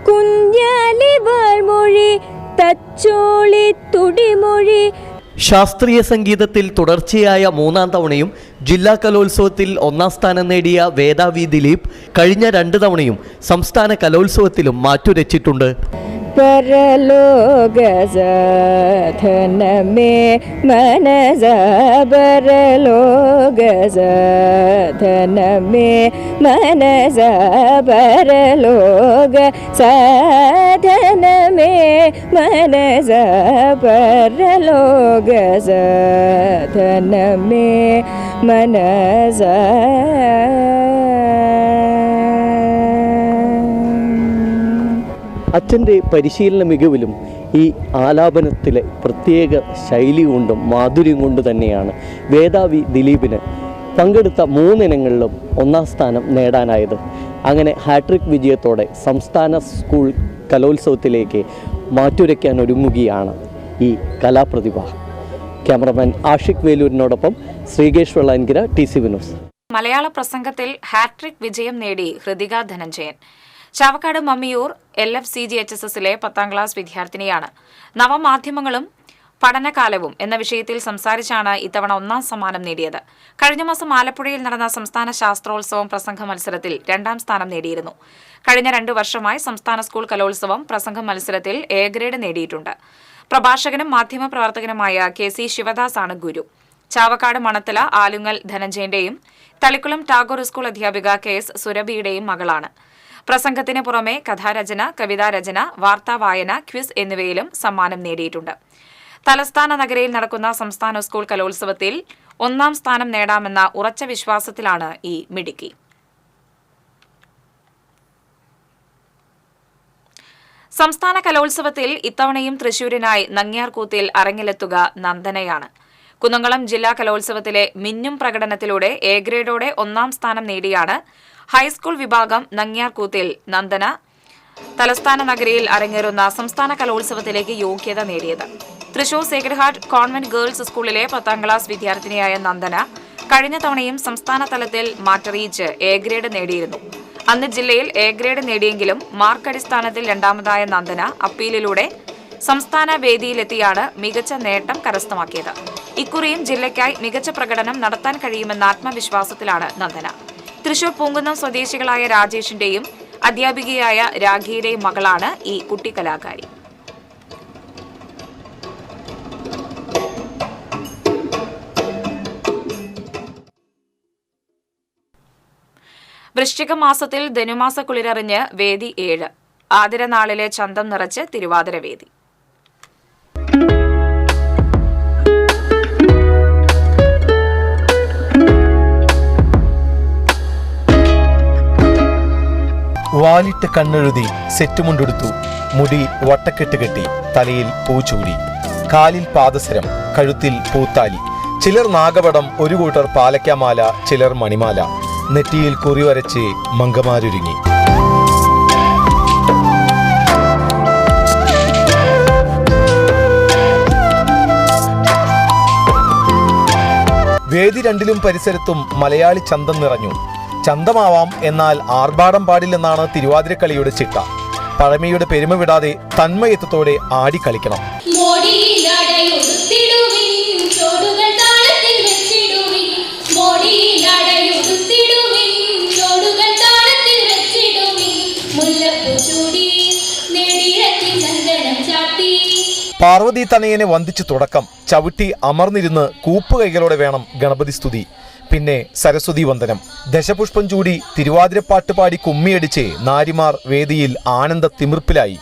കുഞ്ഞാലി വാൾമൊഴി, തച്ചോളി തുടിമൊഴി. ശാസ്ത്രീയ സംഗീതത്തിൽ തുടർച്ചയായ 3ാം തവണയും ജില്ലാ കലോത്സവത്തിൽ 1ാം സ്ഥാനം നേടിയ വേദ വി ദിലീപ് കഴിഞ്ഞ 2 തവണയും സംസ്ഥാന കലോത്സവത്തിലും മാറ്റുരച്ചിട്ടുണ്ട്. പരലോക സാധനമേ മനസ പരലോക സാധനമേ മനസ പരലോക സാധനമേ മനസ പരലോക സാധനമേ മനസ അച്ഛൻ്റെ പരിശീലന മികവിലും ഈ ആലാപനത്തിലെ പ്രത്യേക ശൈലി കൊണ്ടും മാധുര്യം കൊണ്ട് തന്നെയാണ് വേദാവി ദിലീപിന് പങ്കെടുത്ത 3 ഇനങ്ങളിലും 1ാം സ്ഥാനം നേടാനായത്. അങ്ങനെ ഹാട്രിക് വിജയത്തോടെ സംസ്ഥാന സ്കൂൾ കലോത്സവത്തിലേക്ക് മാറ്റുരയ്ക്കാൻ ഒരുങ്ങുകയാണ് ഈ കലാപ്രതിഭ. ക്യാമറമാൻ ആഷിഖ് വേലൂരിനോടൊപ്പം ശ്രീകേഷ് വെള്ളാൻകിര, TC ന്യൂസ്. മലയാള പ്രസംഗത്തിൽ ഹാട്രിക് വിജയം നേടി ഹൃതിക ധനഞ്ജയൻ. ചാവക്കാട് മമ്മിയൂർ LFCGHSSലെ 10ാം ക്ലാസ് വിദ്യാർത്ഥിനിയാണ്. നവമാധ്യമങ്ങളും പഠനകാലവും എന്ന വിഷയത്തിൽ സംസാരിച്ചാണ് ഇത്തവണ 1ാം സമ്മാനം നേടിയത്. കഴിഞ്ഞ മാസം ആലപ്പുഴയിൽ നടന്ന സംസ്ഥാന ശാസ്ത്രോത്സവം പ്രസംഗ മത്സരത്തിൽ 2ാം സ്ഥാനം നേടിയിരുന്നു. കഴിഞ്ഞ 2 വർഷമായി സംസ്ഥാന സ്കൂൾ കലോത്സവം പ്രസംഗ മത്സരത്തിൽ A ഗ്രേഡ് നേടിയിട്ടുണ്ട്. പ്രഭാഷകനും മാധ്യമപ്രവർത്തകനുമായ KC ശിവദാസാണ് ഗുരു. ചാവക്കാട് മണത്തല ആലുങ്ങൽ ധനഞ്ജയന്റെയും തളിക്കുളം ടാഗോർ സ്കൂൾ അധ്യാപിക KS സുരഭിയുടെയും മകളാണ്. പ്രസംഗത്തിന് പുറമെ കഥാരചന, കവിതാരചന, വാർത്താവായന, ക്വിസ് എന്നിവയിലും സമ്മാനം നേടിയിട്ടുണ്ട്. തലസ്ഥാന നഗരയിൽ നടക്കുന്ന സംസ്ഥാന സ്കൂൾ കലോത്സവത്തിൽ 1ാം സ്ഥാനം നേടാമെന്ന ഉറച്ച വിശ്വാസത്തിലാണ് ഈ മിടുക്കി. സംസ്ഥാന കലോത്സവത്തിൽ ഇത്തവണയും തൃശൂരിനായി നങ്ങ്യാർകൂത്തിൽ അരങ്ങിലെത്തുക നന്ദനയാണ്. കുന്നംകുളം ജില്ലാ കലോത്സവത്തിലെ മിന്നും പ്രകടനത്തിലൂടെ A ഗ്രേഡോടെ 1ാം സ്ഥാനം നേടിയാണ് ഹൈസ്കൂൾ വിഭാഗം നങ്ങ്യാർകൂത്തിൽ നന്ദന തലസ്ഥാന നഗരിയിൽ അരങ്ങേറുന്ന സംസ്ഥാന കലോത്സവത്തിലേക്ക് യോഗ്യത നേടിയത്. Thrissur Sacred heart convent girls സ്കൂളിലെ 10ാം ക്ലാസ് വിദ്യാർത്ഥിനിയായ നന്ദന കഴിഞ്ഞ തവണയും സംസ്ഥാന തലത്തിൽ മാറ്ററിയിച്ച് A ഗ്രേഡ് നേടിയിരുന്നു. അന്ന് ജില്ലയിൽ A ഗ്രേഡ് നേടിയെങ്കിലും മാർക്ക് അടിസ്ഥാനത്തിൽ 2ാമതായ നന്ദന അപ്പീലിലൂടെ സംസ്ഥാന വേദിയിലെത്തിയാണ് മികച്ച നേട്ടം കരസ്ഥമാക്കിയത്. ഇക്കുറിയും ജില്ലയ്ക്കായി മികച്ച പ്രകടനം നടത്താൻ കഴിയുമെന്ന ആത്മവിശ്വാസത്തിലാണ് നന്ദന. തൃശൂർ പൂങ്കുന്നം സ്വദേശികളായ രാജേഷിന്റെയും അധ്യാപികയായ രാഖിയുടെയും മകളാണ് ഈ കുട്ടിക്കലാകാരി. വൃശ്ചിക മാസത്തിൽ ധനുമാസ കുളിരറിഞ്ഞ് വേദി 7. ആതിരനാളിലെ ചന്തം നിറച്ച് തിരുവാതിര വേദി. വാലിട്ട് കണ്ണെഴുതി സെറ്റുമുണ്ടെടുത്തു, മുടി വട്ടക്കെട്ട് കെട്ടി, തലയിൽ പൂച്ചൂടി, കാലിൽ പാദസരം, കഴുത്തിൽ പൂത്താലി. ചിലർ നാഗപടം, ഒരു കൂട്ടർ പാലക്കാമാല, ചിലർ മണിമാല. നെറ്റിയിൽ കുറി വരച്ച് മങ്കമാരൊരുങ്ങി. വേദി 2ലും പരിസരത്തും മലയാളി ചന്തം നിറഞ്ഞു. ചന്തമാവാം, എന്നാൽ ആർഭാടം പാടില്ലെന്നാണ് തിരുവാതിരക്കളിയുടെ ചിട്ട. പഴമയുടെ പെരുമ വിടാതെ തന്മയത്വത്തോടെ ആടിക്കളിക്കണം. പാർവതി തനയനെ വന്ദിച്ചു തുടക്കം. ചവിട്ടി അമർന്നിരുന്ന് കൂപ്പുകൈകളോടെ വേണം ഗണപതി സ്തുതി. പിന്നെ സരസ്വതി വന്ദനം. ദശപുഷ്പം ചൂടി തിരുവാതിരപ്പാട്ട് പാടി കുമ്മിയടിച്ച് നാരിമാർ വേദിയിൽ ആനന്ദ തിമിർപ്പിലായി.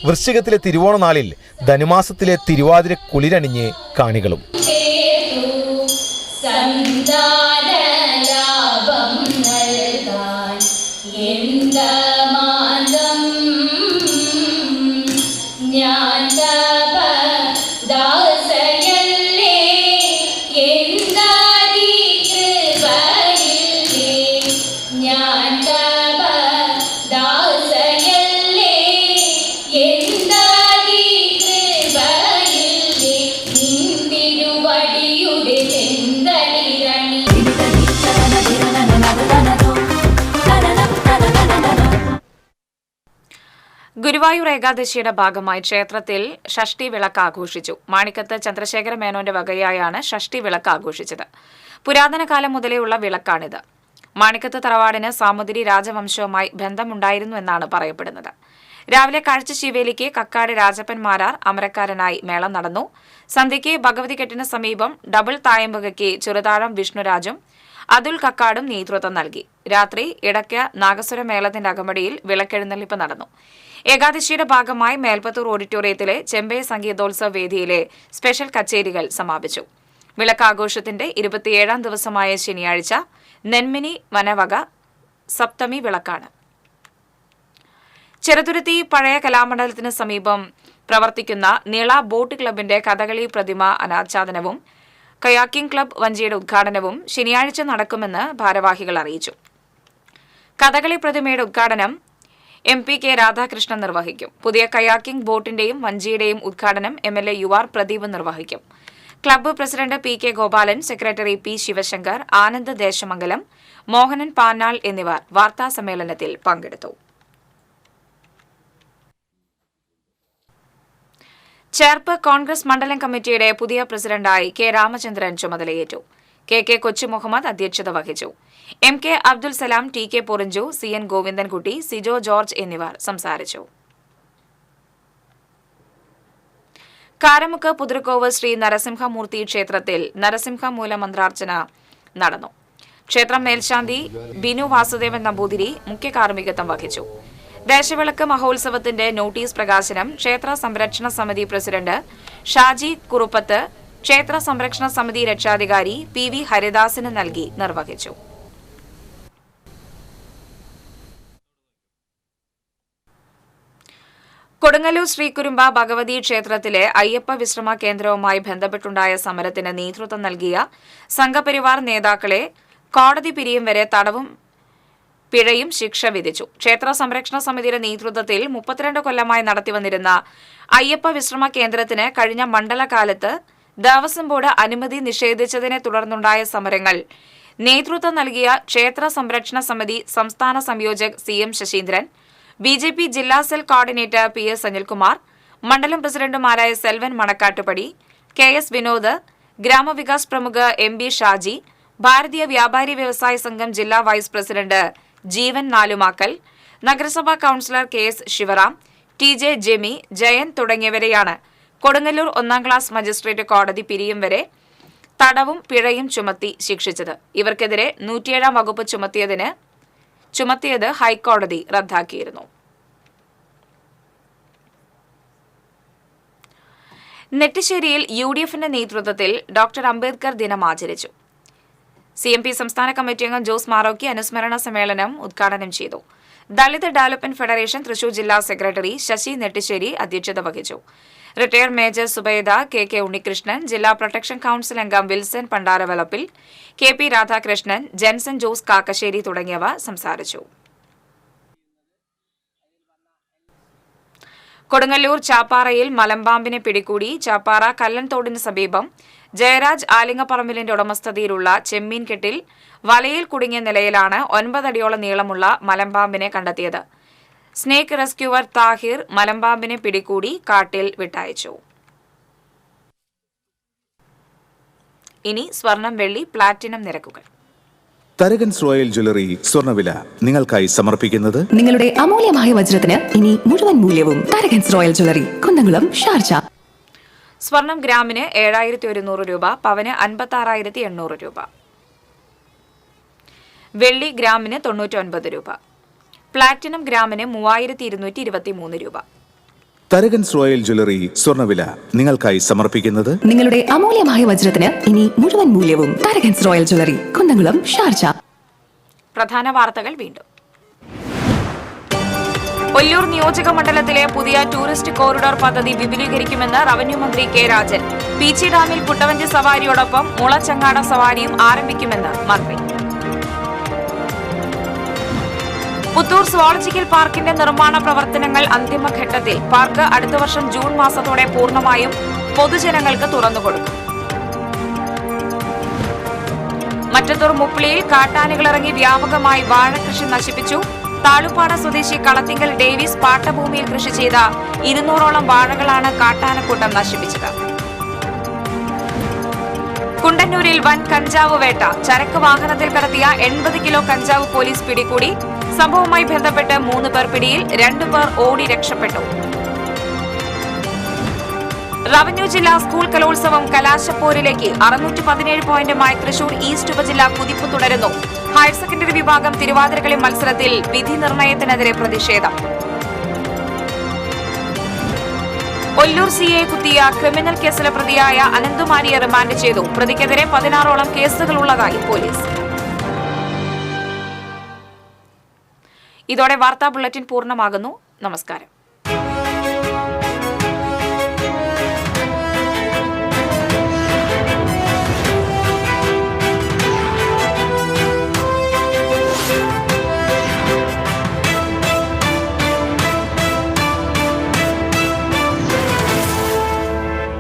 വൃശ്ചികത്തിലെ തിരുവോണ നാളിൽ ധനുമാസത്തിലെ തിരുവാതിര കുളിരണിഞ്ഞ് കാണികളും. ഗുരുവായൂർ ഏകാദശിയുടെ ഭാഗമായി ക്ഷേത്രത്തിൽ ഷഷ്ടി വിളക്ക് ആഘോഷിച്ചു. മാണിക്കത്ത് ചന്ദ്രശേഖര മേനോന്റെ വകയായാണ് ഷഷ്ടി വിളക്ക് ആഘോഷിച്ചത്. പുരാതന കാലം മുതലേയുള്ള വിളക്കാണിത്. മാണിക്കത്ത് തറവാടിന് സാമൂതിരി രാജവംശവുമായി ബന്ധമുണ്ടായിരുന്നു എന്നാണ് പറയപ്പെടുന്നത്. രാവിലെ കാഴ്ചശീവേലിക്ക് കക്കാട് രാജപ്പൻ മാരാർ അമരക്കാരനായി മേളം നടന്നു. സന്ധ്യയ്ക്ക് ഭഗവതികെട്ടിന് സമീപം ഡബിൾ തായമ്പകയ്ക്ക് ചെറുതാഴം വിഷ്ണുരാജും അതുൽ കക്കാടും നേതൃത്വം നൽകി. രാത്രി ഇടയ്ക്ക് നാഗസ്വര മേളത്തിന്റെ അകമ്പടിയിൽ വിളക്കെഴുന്നള്ളിപ്പ് നടന്നു. ഏകാദശിയുടെ ഭാഗമായി മേൽപ്പത്തൂർ ഓഡിറ്റോറിയത്തിലെ ചെമ്പൈ സംഗീതോത്സവ വേദിയിലെ സ്പെഷ്യൽ കച്ചേരികൾ സമാപിച്ചു. വിളക്കാഘോഷത്തിന്റെ 27ാം ദിവസമായ ശനിയാഴ്ച നെന്മിനി വനവക സപ്തമി വിളക്കാണ്. ചെറുതുരുത്തി പഴയ കലാമണ്ഡലത്തിന് സമീപം പ്രവർത്തിക്കുന്ന നീള ബോട്ട് ക്ലബിന്റെ കഥകളി പ്രതിമ അനാച്ഛാദനവും കയാക്കിംഗ് ക്ലബ് വഞ്ചിയുടെ ഉദ്ഘാടനവും ശനിയാഴ്ച നടക്കുമെന്ന് ഭാരവാഹികൾ അറിയിച്ചു. കഥകളി പ്രതിമയുടെ ഉദ്ഘാടനം MP.K. രാധാകൃഷ്ണൻ നിർവഹിക്കും. പുതിയ കയാക്കിംഗ് ബോട്ടിന്റെയും വഞ്ചിയുടെയും ഉദ്ഘാടനം MLA UR പ്രദീപ് നിർവഹിക്കും. Club president P.K. Gopalan, secretary P. Sivasankar, Anand Desamangalam, Mohanan Panal എന്നിവർ വാർത്താസമ്മേളനത്തിൽ പങ്കെടുത്തു. ചേർപ്പ് കോൺഗ്രസ് മണ്ഡലം കമ്മിറ്റിയുടെ പുതിയ പ്രസിഡന്റായി K. രാമചന്ദ്രൻ ചുമതലയേറ്റു. KK കൊച്ചി മുഹമ്മദ് അധ്യക്ഷത വഹിച്ചു. MK Abdul Salam, TK Porinju, CN Govindankutty, Sijo George എന്നിവർ സംസാരിച്ചു. കാരമുക്ക് പുതുർക്കോവ് ശ്രീ നരസിംഹമൂർത്തി ക്ഷേത്രത്തിൽ നരസിംഹമൂല മന്ത്രാർച്ചന നടന്നു. ക്ഷേത്രം മേൽശാന്തി ബിനു വാസുദേവൻ നമ്പൂതിരി മുഖ്യ കാർമ്മികത്വം വഹിച്ചു. ദേശവിളക്ക് മഹോത്സവത്തിന്റെ നോട്ടീസ് പ്രകാശനം ക്ഷേത്ര സംരക്ഷണ സമിതി പ്രസിഡന്റ് ഷാജി കുറുപ്പത്ത് ക്ഷേത്ര സംരക്ഷണ സമിതി രക്ഷാധികാരി PV ഹരിദാസിന് നൽകി നിർവഹിച്ചു. കൊടുങ്ങല്ലൂർ ശ്രീകുരുമ്പ ഭഗവതി ക്ഷേത്രത്തിലെ അയ്യപ്പ വിശ്രമ കേന്ദ്രവുമായി ബന്ധപ്പെട്ടുണ്ടായ സമരത്തിന് നേതൃത്വം നൽകിയ സംഘപരിവാർ നേതാക്കളെ കോടതി പിരിയും വരെ തടവും പിഴയും ശിക്ഷ വിധിച്ചു. ക്ഷേത്ര സംരക്ഷണ സമിതിയുടെ നേതൃത്വത്തിൽ 32 കൊല്ലമായി നടത്തിവന്നിരുന്ന അയ്യപ്പ വിശ്രമ കേന്ദ്രത്തിന് കഴിഞ്ഞ മണ്ഡലകാലത്ത് ദേവസ്വം ബോർഡ് അനുമതി നിഷേധിച്ചതിനെ തുടർന്നുണ്ടായ സമരങ്ങൾ നേതൃത്വം നൽകിയ ക്ഷേത്ര സംരക്ഷണ സമിതി സംസ്ഥാന സംയോജക് CM ശശീന്ദ്രൻ, BJP ജില്ലാ സെൽ കോർഡിനേറ്റർ PS അനിൽകുമാർ, മണ്ഡലം പ്രസിഡന്റുമാരായ സെൽവൻ മണക്കാട്ടുപടി, KS വിനോദ്, ഗ്രാമവികാസ് പ്രമുഖ് MB ഷാജി, ഭാരതീയ വ്യാപാരി വ്യവസായ സംഘം ജില്ലാ വൈസ് പ്രസിഡന്റ് ജീവൻ നാലുമാക്കൽ, നഗരസഭാ councillor KS Sivaram, TJ Jemi, Jayan തുടങ്ങിയവരെയാണ് കൊടുങ്ങല്ലൂർ 1ാം ക്ലാസ് മജിസ്ട്രേറ്റ് കോടതി പിരിയും വരെ തടവും പിഴയും ചുമത്തി ശിക്ഷിച്ചത്. ഇവർക്കെതിരെ 107 വകുപ്പ് ചുമത്തിയത് ഹൈക്കോടതി റദ്ദാക്കിയിരുന്നു. നെട്ടിശ്ശേരിയിൽ UDFന്റെ നേതൃത്വത്തിൽ ഡോക്ടർ അംബേദ്കർ ദിനം ആചരിച്ചു. CMP സംസ്ഥാന കമ്മിറ്റി അംഗം ജോസ് മാറോക്കി അനുസ്മരണ സമ്മേളനം ഉദ്ഘാടനം ചെയ്തു. ദളിത് ഡെവലപ്മെന്റ് ഫെഡറേഷൻ തൃശൂർ ജില്ലാ സെക്രട്ടറി ശശി നെട്ടിശ്ശേരി അധ്യക്ഷത വഹിച്ചു. Retired major Zubaida, KK Unnikrishnan, ജില്ലാ പ്രൊട്ടക്ഷൻ കൌൺസിൽ അംഗം വിൽസൺ പണ്ടാരവലപ്പിൽ, KP രാധാകൃഷ്ണൻ, ജെൻസൺ ജോസ് കാക്കശ്ശേരി തുടങ്ങിയവർ സംസാരിച്ചു. കൊടുങ്ങല്ലൂർ ചാപ്പാറയിൽ മലമ്പാമ്പിനെ പിടികൂടി. ചാപ്പാറ കല്ലൻതോടിന് സമീപം ജയരാജ് ആലിങ്ങപ്പറമ്പിലിന്റെ ഉടമസ്ഥതയിലുള്ള ചെമ്മീൻ കെട്ടിൽ വലയിൽ കുടുങ്ങിയ നിലയിലാണ് 9 അടിയോളം നീളമുള്ള മലമ്പാമ്പിനെ കണ്ടെത്തിയത്. സ്നേക്ക് റെസ്ക്യൂവർ താഹിർ മലമ്പാമ്പിനെ പിടികൂടി കാട്ടിൽ വിട്ടയച്ചു. ഇനി സ്വർണം, വെള്ളി, പ്ലാറ്റിനം നിരക്കുകൾ. തരകൻസ് റോയൽ ജ്വല്ലറി സ്വർണ്ണവില നിങ്ങൾക്കായി സമർപ്പിക്കുന്നത് നിങ്ങളുടെ അമൂല്യമായ വജ്രത്തിന് ഇനി മുഴുവൻ മൂല്യവും Tharakans royal jewellery, Kunnamkulam, Sharjah. സ്വർണം ഗ്രാമിന് 7100 രൂപ, പവന് 56,800 രൂപ. വെള്ളി ഗ്രാമിന് 99 രൂപ. പ്ലാറ്റിനം ഗ്രാമിന് 3223 രൂപ. തരകൻസ് റോയൽ ജ്വല്ലറി സ്വർണ്ണവില നിങ്ങൾക്കായി സമർപ്പിക്കുന്നത് നിങ്ങളുടെ അമൂല്യമായ വജ്രത്തിന് ഇനി മുഴുവൻ മൂല്യവും Tharakans royal jewellery, Kunnamkulam, Sharjah. പ്രധാന വാർത്തകൾ വീണ്ടും. ഒല്ലൂർ നിയോജക മണ്ഡലത്തിലെ പുതിയ ടൂറിസ്റ്റ് കോറിഡോർ പദ്ധതി വിപുലീകരിക്കുമെന്ന് റവന്യൂ മന്ത്രി K. രാജൻ. പീച്ചി ഡാമിൽ കുട്ടവഞ്ചി സവാരിയോടൊപ്പം മുളച്ചങ്ങാട സവാരിയും ആരംഭിക്കുമെന്ന് മന്ത്രി. പുത്തൂർ സുവോളജിക്കൽ പാർക്കിന്റെ നിർമ്മാണ പ്രവർത്തനങ്ങൾ അന്തിമഘട്ടത്തിൽ. പാർക്ക് അടുത്ത വർഷം ജൂൺ മാസത്തോടെ പൂർണ്ണമായും പൊതുജനങ്ങൾക്ക് തുറന്നുകൊടുക്കും. മറ്റത്തൂർ മുപ്പിളിയിൽ കാട്ടാനകളിറങ്ങി വ്യാപകമായി വാഴകൃഷി നശിപ്പിച്ചു. താളുപ്പാട സ്വദേശി കളത്തിങ്കൽ ഡേവിസ് പാട്ടഭൂമിയിൽ കൃഷി ചെയ്ത 200ഓളം വാഴകളാണ് കാട്ടാനക്കൂട്ടം നശിപ്പിച്ചത്. കുണ്ടന്നൂരിൽ വൻ കഞ്ചാവ് വേട്ട. ചരക്ക് വാഹനത്തിൽ കടത്തിയ 80 കിലോ കഞ്ചാവ് പോലീസ് പിടികൂടി. സംഭവവുമായി ബന്ധപ്പെട്ട് 3 പേർ പിടിയിൽ, 2 പേർ ഓടി രക്ഷപ്പെട്ടു. റവന്യൂ ജില്ലാ സ്കൂൾ കലോത്സവം കലാശപ്പോരിലേക്ക് 617 പോയിന്റുമായി തൃശൂർ ഈസ്റ്റ് ഉപജില്ല കുതിപ്പ് തുടരുന്നു. ഹയർ സെക്കൻഡറി വിഭാഗം തിരുവാതിരക്കളി മത്സരത്തിൽ വിധി നിർണയത്തിനെതിരെ പ്രതിഷേധം. ഒല്ലൂർ സിയെ കുത്തിയ ക്രിമിനൽ കേസിലെ പ്രതിയായ അനന്തുമാരിയെ റിമാൻഡ് ചെയ്തു. പ്രതിക്കെതിരെ 16ഓളം കേസുകളുള്ളതായി പോലീസ്. ഇതോടെ വാർത്താ ബുള്ളറ്റിൻ പൂർണ്ണമാകുന്നു. നമസ്കാരം.